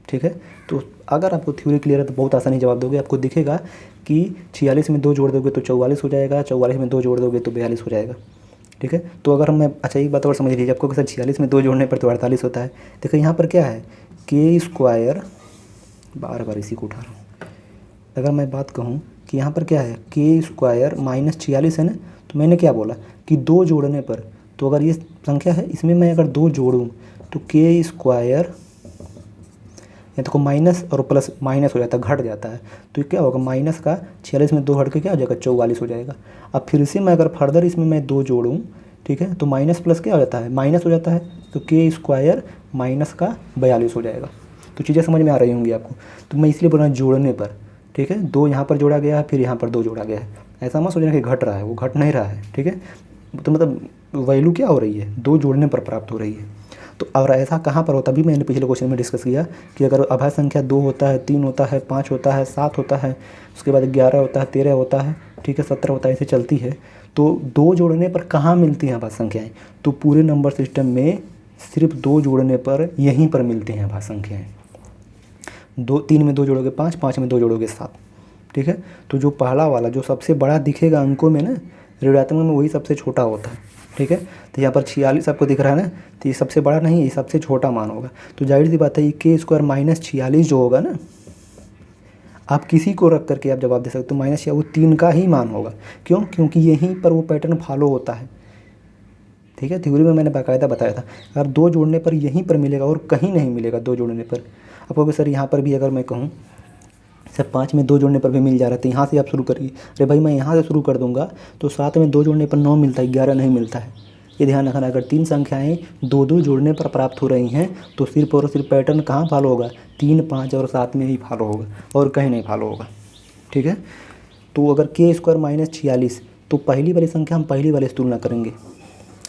ठीक है, तो अगर आपको थ्योरी क्लियर है तो बहुत आसानी जवाब दोगे। आपको दिखेगा कि 46 में 2 जोड़ दोगे तो 44 हो जाएगा, 44 में 2 जोड़ दोगे तो 42 हो जाएगा। ठीक है, तो अगर मैं, अच्छा एक बात और समझ लीजिए, आपको सर 46 में 2 जोड़ने पर तो 48 होता है। देखो यहाँ पर क्या है, k², बार बार इसी को उठा रहा हूँ। अगर मैं बात कहूँ कि यहाँ पर क्या है, k² - 46 है ना, तो मैंने क्या बोला कि 2 जोड़ने पर, तो अगर ये संख्या है इसमें मैं अगर 2 जोड़ूँ तो k² ये देखो माइनस और प्लस माइनस हो जाता है, घट जाता है, तो ये क्या होगा, माइनस का 46 में 2 हट के क्या हो जाएगा, 44 हो जाएगा। अब फिर से मैं अगर फर्दर इसमें मैं 2 जोड़ूँ, ठीक है, तो माइनस प्लस क्या हो जाता है, माइनस हो जाता है, तो के स्क्वायर माइनस का 42 हो जाएगा। तो चीज़ें समझ में आ रही होंगी आपको। तो मैं इसलिए बोल रहा हूँ जोड़ने पर, ठीक है, 2 यहाँ पर जोड़ा गया है, फिर यहाँ पर 2 जोड़ा गया है। ऐसा मत सोचना कि घट रहा है, वो घट नहीं रहा है, ठीक है। तो मतलब वैल्यू क्या हो रही है, 2 जोड़ने पर प्राप्त हो रही है। तो और ऐसा कहाँ पर होता है, अभी मैंने पिछले क्वेश्चन में डिस्कस किया कि अगर अभाज्य संख्या 2 होता है, 3 होता है, 5 होता है, 7 होता है, उसके बाद 11 होता है, 13 होता है, ठीक है, 17 होता है, ऐसे चलती है। तो 2 जोड़ने पर कहाँ मिलती हैं अभाज्य संख्याएँ, तो पूरे नंबर सिस्टम में सिर्फ 2 जोड़ने पर यहीं पर मिलती हैं अभाज्य संख्याएँ। 3 में 2 जोड़ोगे 5, 5 में 2 जोड़ोगे 7, ठीक है। तो जो पहला वाला जो सबसे बड़ा दिखेगा अंकों में ना, ऋणात्मक में, वही सबसे छोटा होता है, ठीक है। तो यहाँ पर 46 आपको दिख रहा है ना, तो ये सबसे बड़ा नहीं, ये सबसे छोटा मान होगा। तो जाहिर सी बात है ये के स्क्वायर माइनस 46 जो होगा ना, आप किसी को रख करके आप जवाब दे सकते हो माइनस, या वो 3 का ही मान होगा। क्यों, क्योंकि यहीं पर वो पैटर्न फॉलो होता है, ठीक है। थ्योरी में मैंने बाकायदा बताया था, अगर 2 जोड़ने पर यहीं पर मिलेगा और कहीं नहीं मिलेगा 2 जोड़ने पर। आप कहोगे सर यहाँ पर भी अगर मैं कहूँ सर 5 में 2 जोड़ने पर भी मिल जा रहा है, तो यहाँ से आप शुरू करिए। अरे भाई मैं यहाँ से शुरू कर दूंगा तो 7 में 2 जोड़ने पर 9 मिलता है, 11 नहीं मिलता है। ये ध्यान रखना, अगर 3 संख्याएँ 2-2 जोड़ने पर प्राप्त हो रही हैं तो सिर्फ और सिर्फ पैटर्न कहाँ फॉलो होगा, 3, 5 और 7 में ही फॉलो होगा, और कहीं नहीं फॉलो होगा, ठीक है। तो अगर के स्क्वायर माइनस 46, तो पहली वाली संख्या हम पहली वाले से तुलना करेंगे।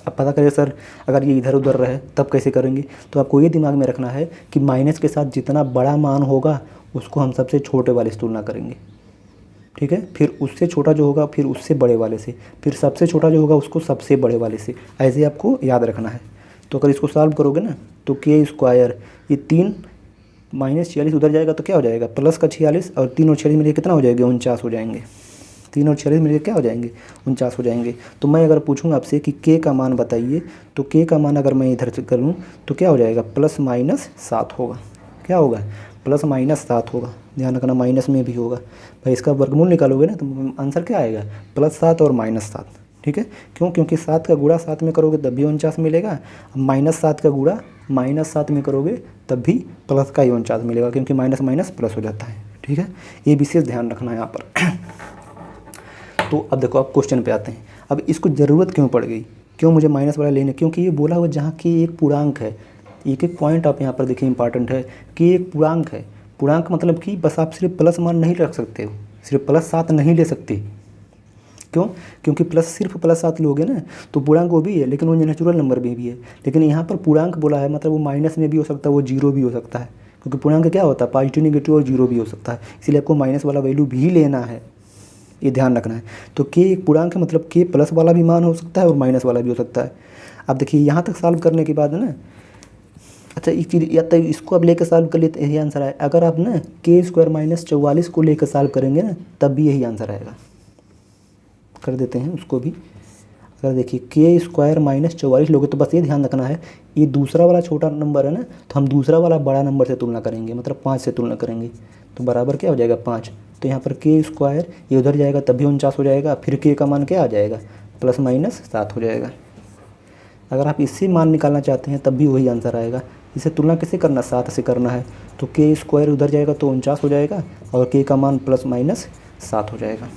अब पता करें सर अगर ये इधर उधर रहे तब कैसे करेंगे, तो आपको ये दिमाग में रखना है कि माइनस के साथ जितना बड़ा मान होगा उसको हम सबसे छोटे वाले से तुलना करेंगे, ठीक है। फिर उससे छोटा जो होगा फिर उससे बड़े वाले से, फिर सबसे छोटा जो होगा उसको सबसे बड़े वाले से, ऐसे आपको याद रखना है। तो अगर इसको सॉल्व करोगे ना, तो के स्क्वायर ये 3 माइनस 46 उधर जाएगा तो क्या हो जाएगा, प्लस का 46, और 3 और 46 मिलकर कितना हो जाएगा, 49 हो जाएंगे। 3 और 46 मिलकर क्या हो जाएंगे, 49 हो जाएंगे। तो मैं अगर पूछूंगा आपसे कि के का मान बताइए, तो के का मान अगर मैं इधर से करूँ तो क्या हो जाएगा, प्लस माइनस 7 होगा। क्या होगा, प्लस माइनस 7 होगा। ध्यान रखना माइनस में भी होगा भाई, इसका वर्गमूल निकालोगे ना तो आंसर क्या आएगा, प्लस 7 और माइनस 7, ठीक है। क्यों, क्योंकि 7 का गुणा 7 में करोगे तब भी 49 मिलेगा, माइनस 7 का गुणा माइनस 7 में करोगे तब भी प्लस का ही 49 मिलेगा, क्योंकि माइनस माइनस प्लस हो जाता है, ठीक है। ये विशेष ध्यान रखना है यहाँ पर। तो अब देखो अब क्वेश्चन पे आते हैं। अब इसको ज़रूरत क्यों पड़ गई, क्यों मुझे माइनस वाला लेने, क्योंकि ये बोला हुआ जहाँ की एक पूर्णांक है, एक एक पॉइंट आप यहाँ पर देखिए इंपॉर्टेंट है कि एक पूर्णांक है। पूर्णांक मतलब कि बस आप सिर्फ प्लस मान नहीं रख सकते हो, सिर्फ प्लस 7 नहीं ले सकते। क्यों, क्योंकि प्लस सिर्फ प्लस 7 लोगे ना तो पूर्णांक वो भी है, लेकिन वो नेचुरल नंबर में भी है। लेकिन यहाँ पर पूर्णांक बोला है मतलब वो माइनस में भी हो सकता है, वो जीरो भी हो सकता है, क्योंकि पूर्णांक क्या होता है, पॉजिटिव, नेगेटिव और जीरो भी हो सकता है। इसलिए आपको माइनस वाला वैल्यू भी लेना है, ये ध्यान रखना है। तो के एक पूर्णांक है, मतलब के प्लस वाला भी मान हो सकता है और माइनस वाला भी हो सकता है। अब देखिए यहाँ तक सॉल्व करने के बाद ना, अच्छा एक चीज़ या तो इसको अब लेकर सॉल्व कर लेते, यही आंसर आए। अगर आप ना के स्क्वायर माइनस 44 को लेकर सॉल्व करेंगे ना तब भी यही आंसर आएगा। कर देते हैं उसको भी। अगर देखिए के स्क्वायर माइनस 44 लोगे तो बस ये ध्यान रखना है, ये दूसरा वाला छोटा नंबर है ना, तो हम दूसरा वाला बड़ा नंबर से तुलना करेंगे, मतलब 5 से तुलना करेंगे। तो बराबर क्या हो जाएगा, 5। तो यहाँ पर के स्क्वायर ये उधर जाएगा तब भी 49 हो जाएगा, फिर के का मान क्या आ जाएगा, प्लस माइनस 7 हो जाएगा। अगर आप इससे मान निकालना चाहते हैं तब भी वही आंसर आएगा। इसे तुलना किससे करना, 7 से करना है। तो के स्क्वायर उधर जाएगा तो 49 हो जाएगा, और के का मान प्लस माइनस 7 हो जाएगा।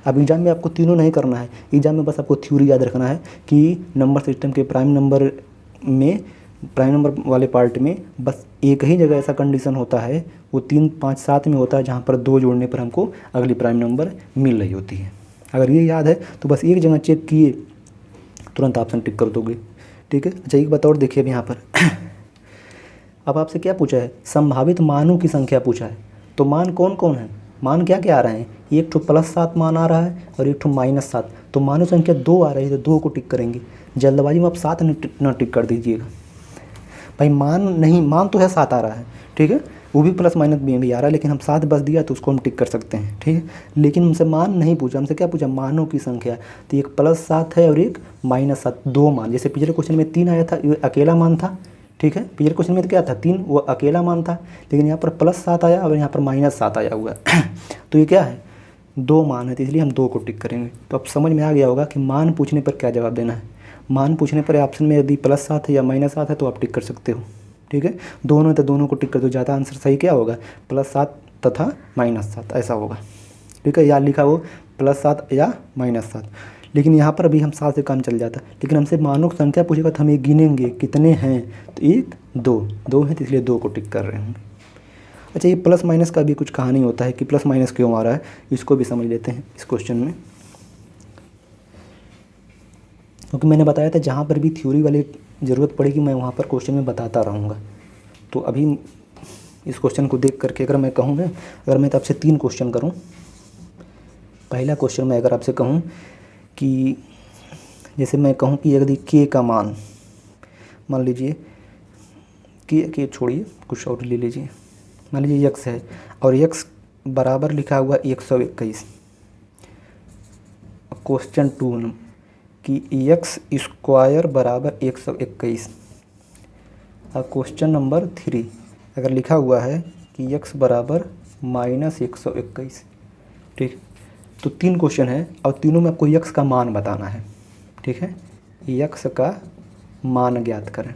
अब एग्जाम में आपको तीनों नहीं करना है, एग्जाम में बस आपको थ्योरी याद रखना है कि नंबर सिस्टम के प्राइम नंबर में, प्राइम नंबर वाले पार्ट में बस एक ही जगह ऐसा कंडीशन होता है, वो 3, 5, 7 में होता है, जहाँ पर 2 जोड़ने पर हमको अगली प्राइम नंबर मिल रही होती है। अगर ये याद है तो बस एक जगह चेक किए तुरंत ऑप्शन टिक कर दोगे, ठीक है। अच्छा एक बात और देखिए अब यहाँ पर अब आपसे क्या पूछा है, संभावित मानों की संख्या पूछा है। तो मान कौन कौन है, मान क्या क्या आ रहे हैं, एक ठो प्लस 7 मान आ रहा है और एक ठो माइनस 7। तो मानों संख्या 2 आ रही है तो 2 को टिक करेंगे। जल्दबाजी में आप 7 न टिक कर दीजिएगा भाई, मान नहीं, मान तो है 7 आ रहा है, ठीक है, वो भी प्लस माइनस भी आ रहा है, लेकिन हम 7 बस दिया तो उसको हम टिक कर सकते हैं, ठीक है। लेकिन हमसे मान नहीं पूछा, हमसे क्या पूछा, मानों की संख्या। तो एक प्लस 7 है और एक माइनस 7, 2 मान। जैसे पिछले क्वेश्चन में 3 आया था, ये अकेला मान था, ठीक है। पिछले क्वेश्चन में तो क्या था, 3, वो अकेला मान था, लेकिन यहाँ पर प्लस 7 आया और यहाँ पर माइनस 7 आया हुआ है तो ये क्या है, 2 मान है, तो इसलिए हम 2 को टिक करेंगे। तो अब समझ में आ गया होगा कि मान पूछने पर क्या जवाब देना है। मान पूछने पर ऑप्शन में यदि प्लस 7 है या माइनस 7 है तो आप टिक कर सकते हो, ठीक है, दोनों तो दोनों को टिक कर दो, ज़्यादा आंसर सही क्या होगा, +7 तथा -7 ऐसा होगा। ठीक है, या लिखा हो +7 या -7, लेकिन यहाँ पर अभी हम 7 से काम चल जाता, लेकिन हमसे मानों की संख्या पूछेगा तो हम ये गिनेंगे कितने हैं, तो 1 2 हैं, तो इसलिए 2 को टिक कर रहे हैं। अच्छा, ये प्लस माइनस का भी कुछ कहानी होता है कि प्लस माइनस क्यों आ रहा है, इसको भी समझ लेते हैं इस क्वेश्चन में। क्योंकि मैंने बताया था जहाँ पर भी थ्योरी वाली ज़रूरत पड़ेगी मैं वहाँ पर क्वेश्चन में बताता रहूँगा। तो अभी इस क्वेश्चन को देख करके अगर मैं कहूँ ना, अगर मैं तो आपसे 3 क्वेश्चन करूँ। पहला क्वेश्चन मैं अगर आपसे कहूँ कि जैसे मैं कहूँ कि यदि के का मान मान लीजिए के छोड़िए कुछ और ले लीजिए, मान लीजिए x है और x बराबर लिखा हुआ 121। क्वेश्चन 2 कि x² बराबर 121। और क्वेश्चन नंबर 3 अगर लिखा हुआ है कि x बराबर -121। ठीक, तो 3 क्वेश्चन है और तीनों में आपको x का मान बताना है। ठीक है, x का मान ज्ञात करें,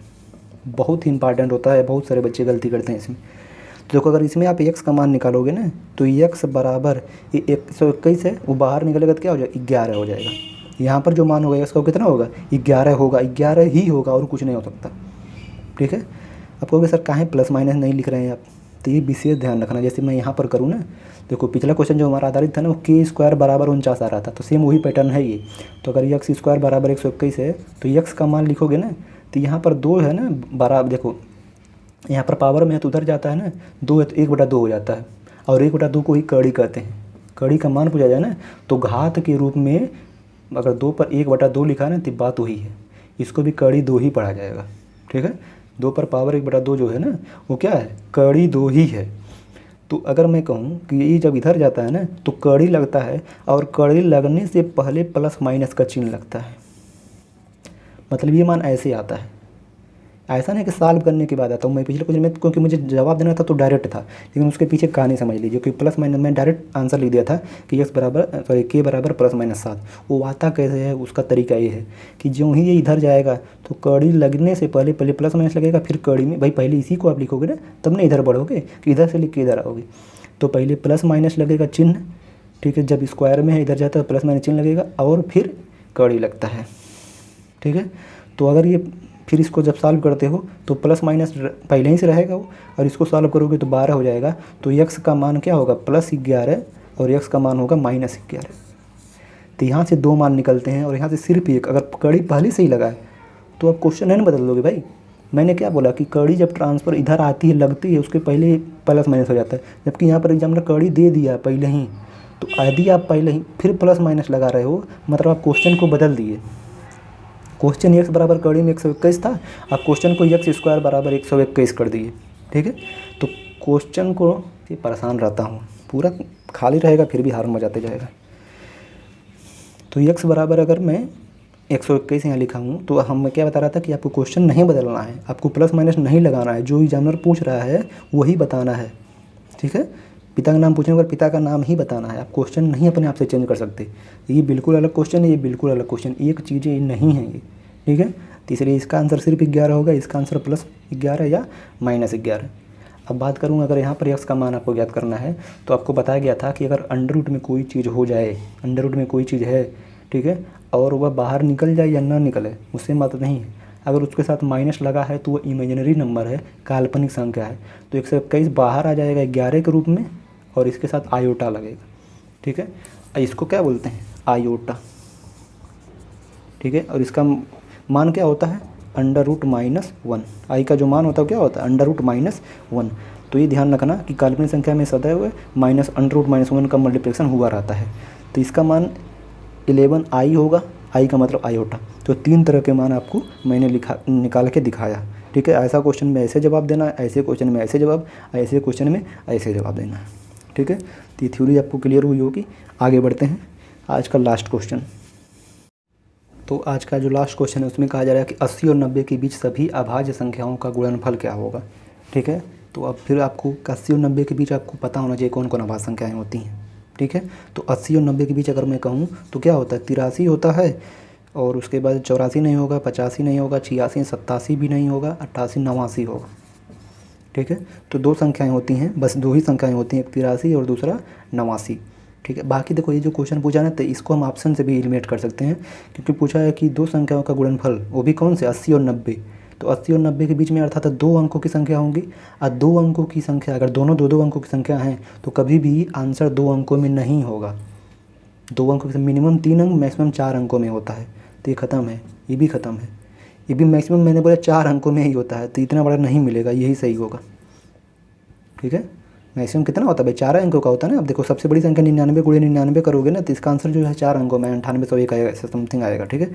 बहुत ही इंपॉर्टेंट होता है, बहुत सारे बच्चे गलती करते हैं इसमें। तो देखो अगर इसमें आप x का मान निकालोगे ना, तो x बराबर 121 है, वो बाहर निकलेगा तो क्या हो जाएगा, 11 हो जाएगा। यहाँ पर जो मान होगा x का कितना होगा, 11 होगा, 11 ही होगा और कुछ नहीं हो सकता। ठीक है, आप कहोगे सर काहे प्लस माइनस नहीं लिख रहे हैं आप, तो ये विशेष ध्यान रखना। जैसे मैं यहाँ पर करूँ ना, देखो पिछला क्वेश्चन जो हमारा आधारित था ना, वो k² बराबर 49 आ रहा था, तो सेम वही पैटर्न है ये। तो अगर x² बराबर 121 है तो x का मान लिखोगे ना, तो यहाँ पर 2 है ना बराबर, देखो यहाँ पर पावर में है तो उधर जाता है ना, 2 है तो 1/2 हो जाता है, और 1/2 को ही कड़ी कहते हैं। कड़ी का मान पूछा जाए ना तो घात के रूप में अगर 2 पर 1/2 लिखा है ना तो बात वही है, इसको भी कड़ी 2 ही पढ़ा जाएगा। ठीक है, 2 पर पावर 1/2 जो है ना वो क्या है, कड़ी 2 ही है। तो अगर मैं कहूँ कि ये जब इधर जाता है ना तो कड़ी लगता है, और कड़ी लगने से पहले प्लस माइनस का चिन्ह लगता है, मतलब ये मान ऐसे आता है। ऐसा नहीं कि सॉल्व करने के बाद आता हूँ मैं पिछले क्वेश्चन में, क्योंकि मुझे जवाब देना था तो डायरेक्ट था, लेकिन उसके पीछे कहानी समझ लीजिए कि प्लस माइनस मैं डायरेक्ट आंसर लिख दिया था कि x बराबर के बराबर +-7। वो आता कैसे है, उसका तरीका ये है कि जो ही ये इधर जाएगा तो कड़ी लगने से पहले प्लस माइनस लगेगा, फिर कड़ी में भाई पहले इसी को आप लिखोगे ना, तब ना इधर बढ़ोगे कि इधर से लिख के इधर आओगे। तो पहले प्लस माइनस लगेगा चिन्ह, ठीक है, जब स्क्वायर में है इधर जाता है प्लस माइनस चिन्ह लगेगा और फिर कड़ी लगता है। ठीक है, तो अगर ये फिर इसको जब सॉल्व करते हो तो प्लस माइनस पहले ही से रहेगा वो, और इसको सॉल्व करोगे तो 12 हो जाएगा। तो x का मान क्या होगा, +11 और x का मान होगा -11। तो यहाँ से 2 मान निकलते हैं और यहाँ से सिर्फ एक। अगर कड़ी पहले से ही लगा है तो आप क्वेश्चन नहीं बदल दोगे भाई। मैंने क्या बोला कि कड़ी जब ट्रांसफ़र इधर आती है लगती है उसके पहले प्लस माइनस हो जाता है, जबकि यहाँ पर एग्जामिनर कड़ी दे दिया पहले ही, तो यदि आप पहले ही फिर प्लस माइनस लगा रहे हो मतलब आप क्वेश्चन को बदल दिए। क्वेश्चन x बराबर कड़ी में 121 था, आप क्वेश्चन को x² बराबर 121 कर दिए। ठीक है, तो क्वेश्चन को ये परेशान रहता हूँ, पूरा खाली रहेगा फिर भी हार्म हो जाते जाएगा। तो x बराबर अगर मैं 121 यहाँ लिखा हूँ तो हम क्या बता रहा था कि आपको क्वेश्चन नहीं बदलना है, आपको प्लस माइनस नहीं लगाना है, जो एग्जामिनर पूछ रहा है वही बताना है। ठीक है, पिता का नाम पूछने पर पिता का नाम ही बताना है, आप क्वेश्चन नहीं अपने आप से चेंज कर सकते। ये बिल्कुल अलग क्वेश्चन है, ये बिल्कुल अलग क्वेश्चन, एक चीज़ें नहीं है ये। ठीक है, तो इसलिए इसका आंसर सिर्फ 11 होगा, इसका आंसर +11 या -11। अब बात करूँ अगर यहाँ पर x का मान आपको ज्ञात करना है तो आपको बताया गया था कि अगर अंडर रूट में कोई चीज़ हो जाए, अंडर रूट में कोई चीज़ है, ठीक है, और वह बाहर निकल जाए या ना निकले उससे मतलब नहीं है, अगर उसके साथ माइनस लगा है तो वो इमेजिनरी नंबर है, काल्पनिक संख्या है, तो 121 बाहर आ जाएगा 11 के रूप में और इसके साथ आयोटा लगेगा। ठीक है, इसको क्या बोलते हैं, आयोटा। ठीक है, और इसका मान क्या होता है, √-1। आई का जो मान होता है क्या होता है, √-1। तो ये ध्यान रखना कि काल्पनिक संख्या में सदैव -√-1 का मल्टीप्लिकेशन हुआ रहता है। तो इसका मान 11i होगा, आई का मतलब आयोटा। तो 3 तरह के मान आपको मैंने निकाल के दिखाया। ठीक है, ऐसा क्वेश्चन में ऐसे जवाब देना, ऐसे क्वेश्चन में ऐसे जवाब, ऐसे क्वेश्चन में ऐसे जवाब देना है। ठीक है, तो ये थ्योरी आपको क्लियर हुई होगी। आगे बढ़ते हैं, आज का लास्ट क्वेश्चन। तो आज का जो लास्ट क्वेश्चन है उसमें कहा जा रहा है कि 80 और 90 के बीच सभी अभाज्य संख्याओं का गुणनफल क्या होगा। ठीक है, तो अब फिर आपको 80 और 90 के बीच आपको पता होना चाहिए कौन कौन अभाज्य संख्याएँ होती हैं। ठीक है, तो 80 और 90 के बीच अगर मैं कहूँ तो क्या होता है, 83 होता है, और उसके बाद 84 नहीं होगा, 85 नहीं होगा, 86 87 भी नहीं होगा, 88 89 होगा। ठीक है। तो दो संख्याएं होती हैं, बस दो ही संख्याएं होती हैं, एक 83 और दूसरा 89, ठीक है। बाकी देखो ये जो क्वेश्चन पूछा ना, तो इसको हम ऑप्शन से भी एलिमिनेट कर सकते हैं, क्योंकि पूछा है कि दो संख्याओं का गुणनफल, वो भी कौन से, 80 और 90। तो 80 और 90 के बीच में अर्थात दो अंकों की संख्या होंगी, और दो अंकों की संख्या अगर दोनों दो दो अंकों की संख्या हैं तो कभी भी आंसर दो अंकों में नहीं होगा। दो अंकों की मिनिमम 3 अंक, मैक्सिमम 4 अंकों में होता है। तो ये ख़त्म है, ये भी ख़त्म है, ये भी मैक्सिमम मैंने बोला 4 अंकों में ही होता है, तो इतना बड़ा नहीं मिलेगा, यही सही होगा, ठीक है। मैक्सिमम कितना होता है भाई, 4 अंकों का होता है ना। अब देखो सबसे बड़ी संख्या 99 गुणे 99 करोगे ना, तो इसका आंसर जो है 4 अंकों में 9801 आएगा, ऐसा समथिंग आएगा, ठीक है।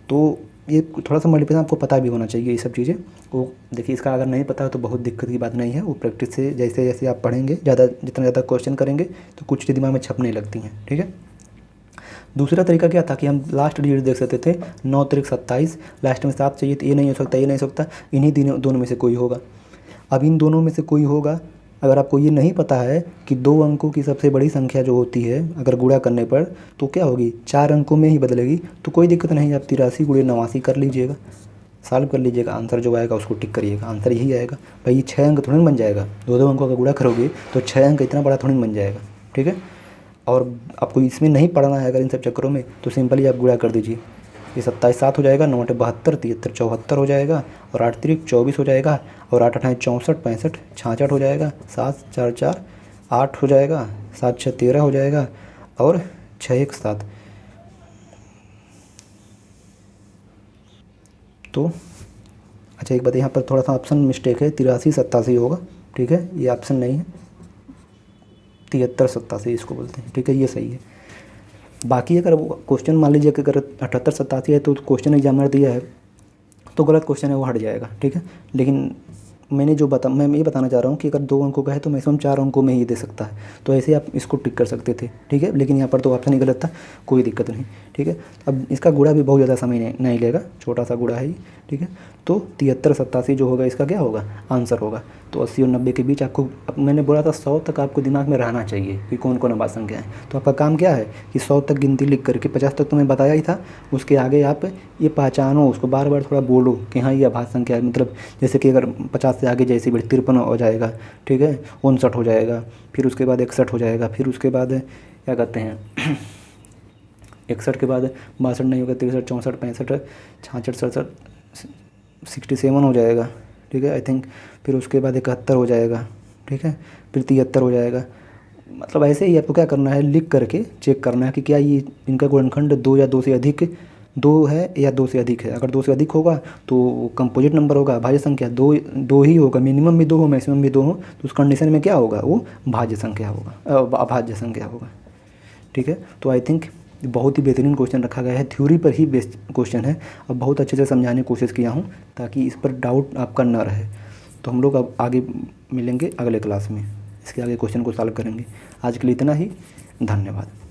तो ये थोड़ा सा मल्टीप्लिकेशन आपको पता भी होना चाहिए, ये सब चीज़ें। वो देखिए इसका अगर नहीं पता है तो बहुत दिक्कत की बात नहीं है, वो प्रैक्टिस से जैसे जैसे आप पढ़ेंगे, जितना ज़्यादा क्वेश्चन करेंगे तो कुछ दिमाग में छपने लगती हैं, ठीक है। दूसरा तरीका क्या था कि हम लास्ट डिजिट देख सकते थे, 9 3 27, लास्ट में 7 चाहिए, तो ये नहीं हो सकता, ये नहीं हो सकता, इन्हीं दोनों में से कोई होगा। अब इन दोनों में से कोई होगा। अगर आपको ये नहीं पता है कि दो अंकों की सबसे बड़ी संख्या जो होती है अगर गुणा करने पर तो क्या होगी, 4 अंकों में ही बदलेगी, तो कोई दिक्कत नहीं, आप 83 गुणे 89 कर लीजिएगा, सॉल्व कर लीजिएगा, आंसर जो आएगा उसको टिक करिएगा, आंसर यही आएगा। भाई ये 6 अंक थोड़ी बन जाएगा, दो दो अंकों का गुणा करोगे तो 6 अंक इतना बड़ा थोड़ी बन जाएगा, ठीक है। और आपको इसमें नहीं पढ़ना है अगर इन सब चक्करों में, तो सिंपली आप गुणा कर दीजिए। ये 27 7 हो जाएगा, 9 8 72, 73 74 हो जाएगा, और 8 3 24 हो जाएगा, और 8 8 64 65 66 हो जाएगा, 7 4 4 8 हो जाएगा, 7 6 13 हो जाएगा, और 6 1 7। तो अच्छा एक बात, यहाँ पर थोड़ा सा ऑप्शन मिस्टेक है, 83 87 होगा, ठीक है, ये ऑप्शन नहीं है, 73 87 इसको बोलते हैं, ठीक है, ये सही है। बाकी अगर वो क्वेश्चन मान लीजिए कि अगर 78 87 है तो क्वेश्चन एग्जामिनर दिया है तो गलत क्वेश्चन है, वो हट जाएगा, ठीक है। लेकिन मैं ये बताना चाह रहा हूँ कि अगर दो अंकों का है तो मैक्सिमम 4 अंकों में ही दे सकता है, तो ऐसे आप इसको टिक कर सकते थे, ठीक है। लेकिन यहाँ पर तो ऑप्शन ही गलत था, कोई दिक्कत नहीं, ठीक है। अब इसका गुणा भी बहुत ज़्यादा समय नहीं लेगा, छोटा सा गुणा है ये, ठीक है। तो 73 87 जो होगा इसका क्या होगा, आंसर होगा। तो 80 और 90 के बीच आपको, अब मैंने बोला था 100 तक आपको दिमाग में रहना चाहिए कि कौन कौन अभाज्य संख्या है। तो आपका काम क्या है कि 100 तक गिनती लिख करके, 50 तक तो मैं बताया ही था, उसके आगे आप ये पहचानो, उसको बार बार थोड़ा बोलो कि हाँ ये अभाज्य संख्या है। मतलब जैसे कि अगर 50 से आगे जैसे बढ़ी 53 हो जाएगा, ठीक है, 59 हो जाएगा, फिर उसके बाद 61 हो जाएगा, फिर उसके बाद क्या कहते हैं 61 के बाद 62 नहीं होगा, 63 64 65 66 67 67 हो जाएगा, ठीक है, आई थिंक। फिर उसके बाद 71 हो जाएगा, ठीक है, फिर 73 हो जाएगा। मतलब ऐसे ही आपको क्या करना है, लिख करके चेक करना है कि क्या ये इनका गुणनखंड 2 या 2 से अधिक, 2 है या 2 से अधिक है। अगर 2 से अधिक होगा तो कंपोजिट नंबर होगा, भाज्य संख्या, दो ही होगा, मिनिमम भी 2 हो मैक्सिमम भी 2 हो, तो उस कंडीशन में क्या होगा, वो भाज्य संख्या होगा, अभाज्य संख्या होगा, ठीक है। तो आई थिंक बहुत ही बेहतरीन क्वेश्चन रखा गया है, थ्योरी पर ही बेस्ड क्वेश्चन है, और बहुत अच्छे से समझाने की कोशिश किया हूँ ताकि इस पर डाउट आपका न रहे। तो हम लोग अब आगे मिलेंगे अगले क्लास में, इसके आगे क्वेश्चन को सॉल्व करेंगे। आज के लिए इतना ही, धन्यवाद।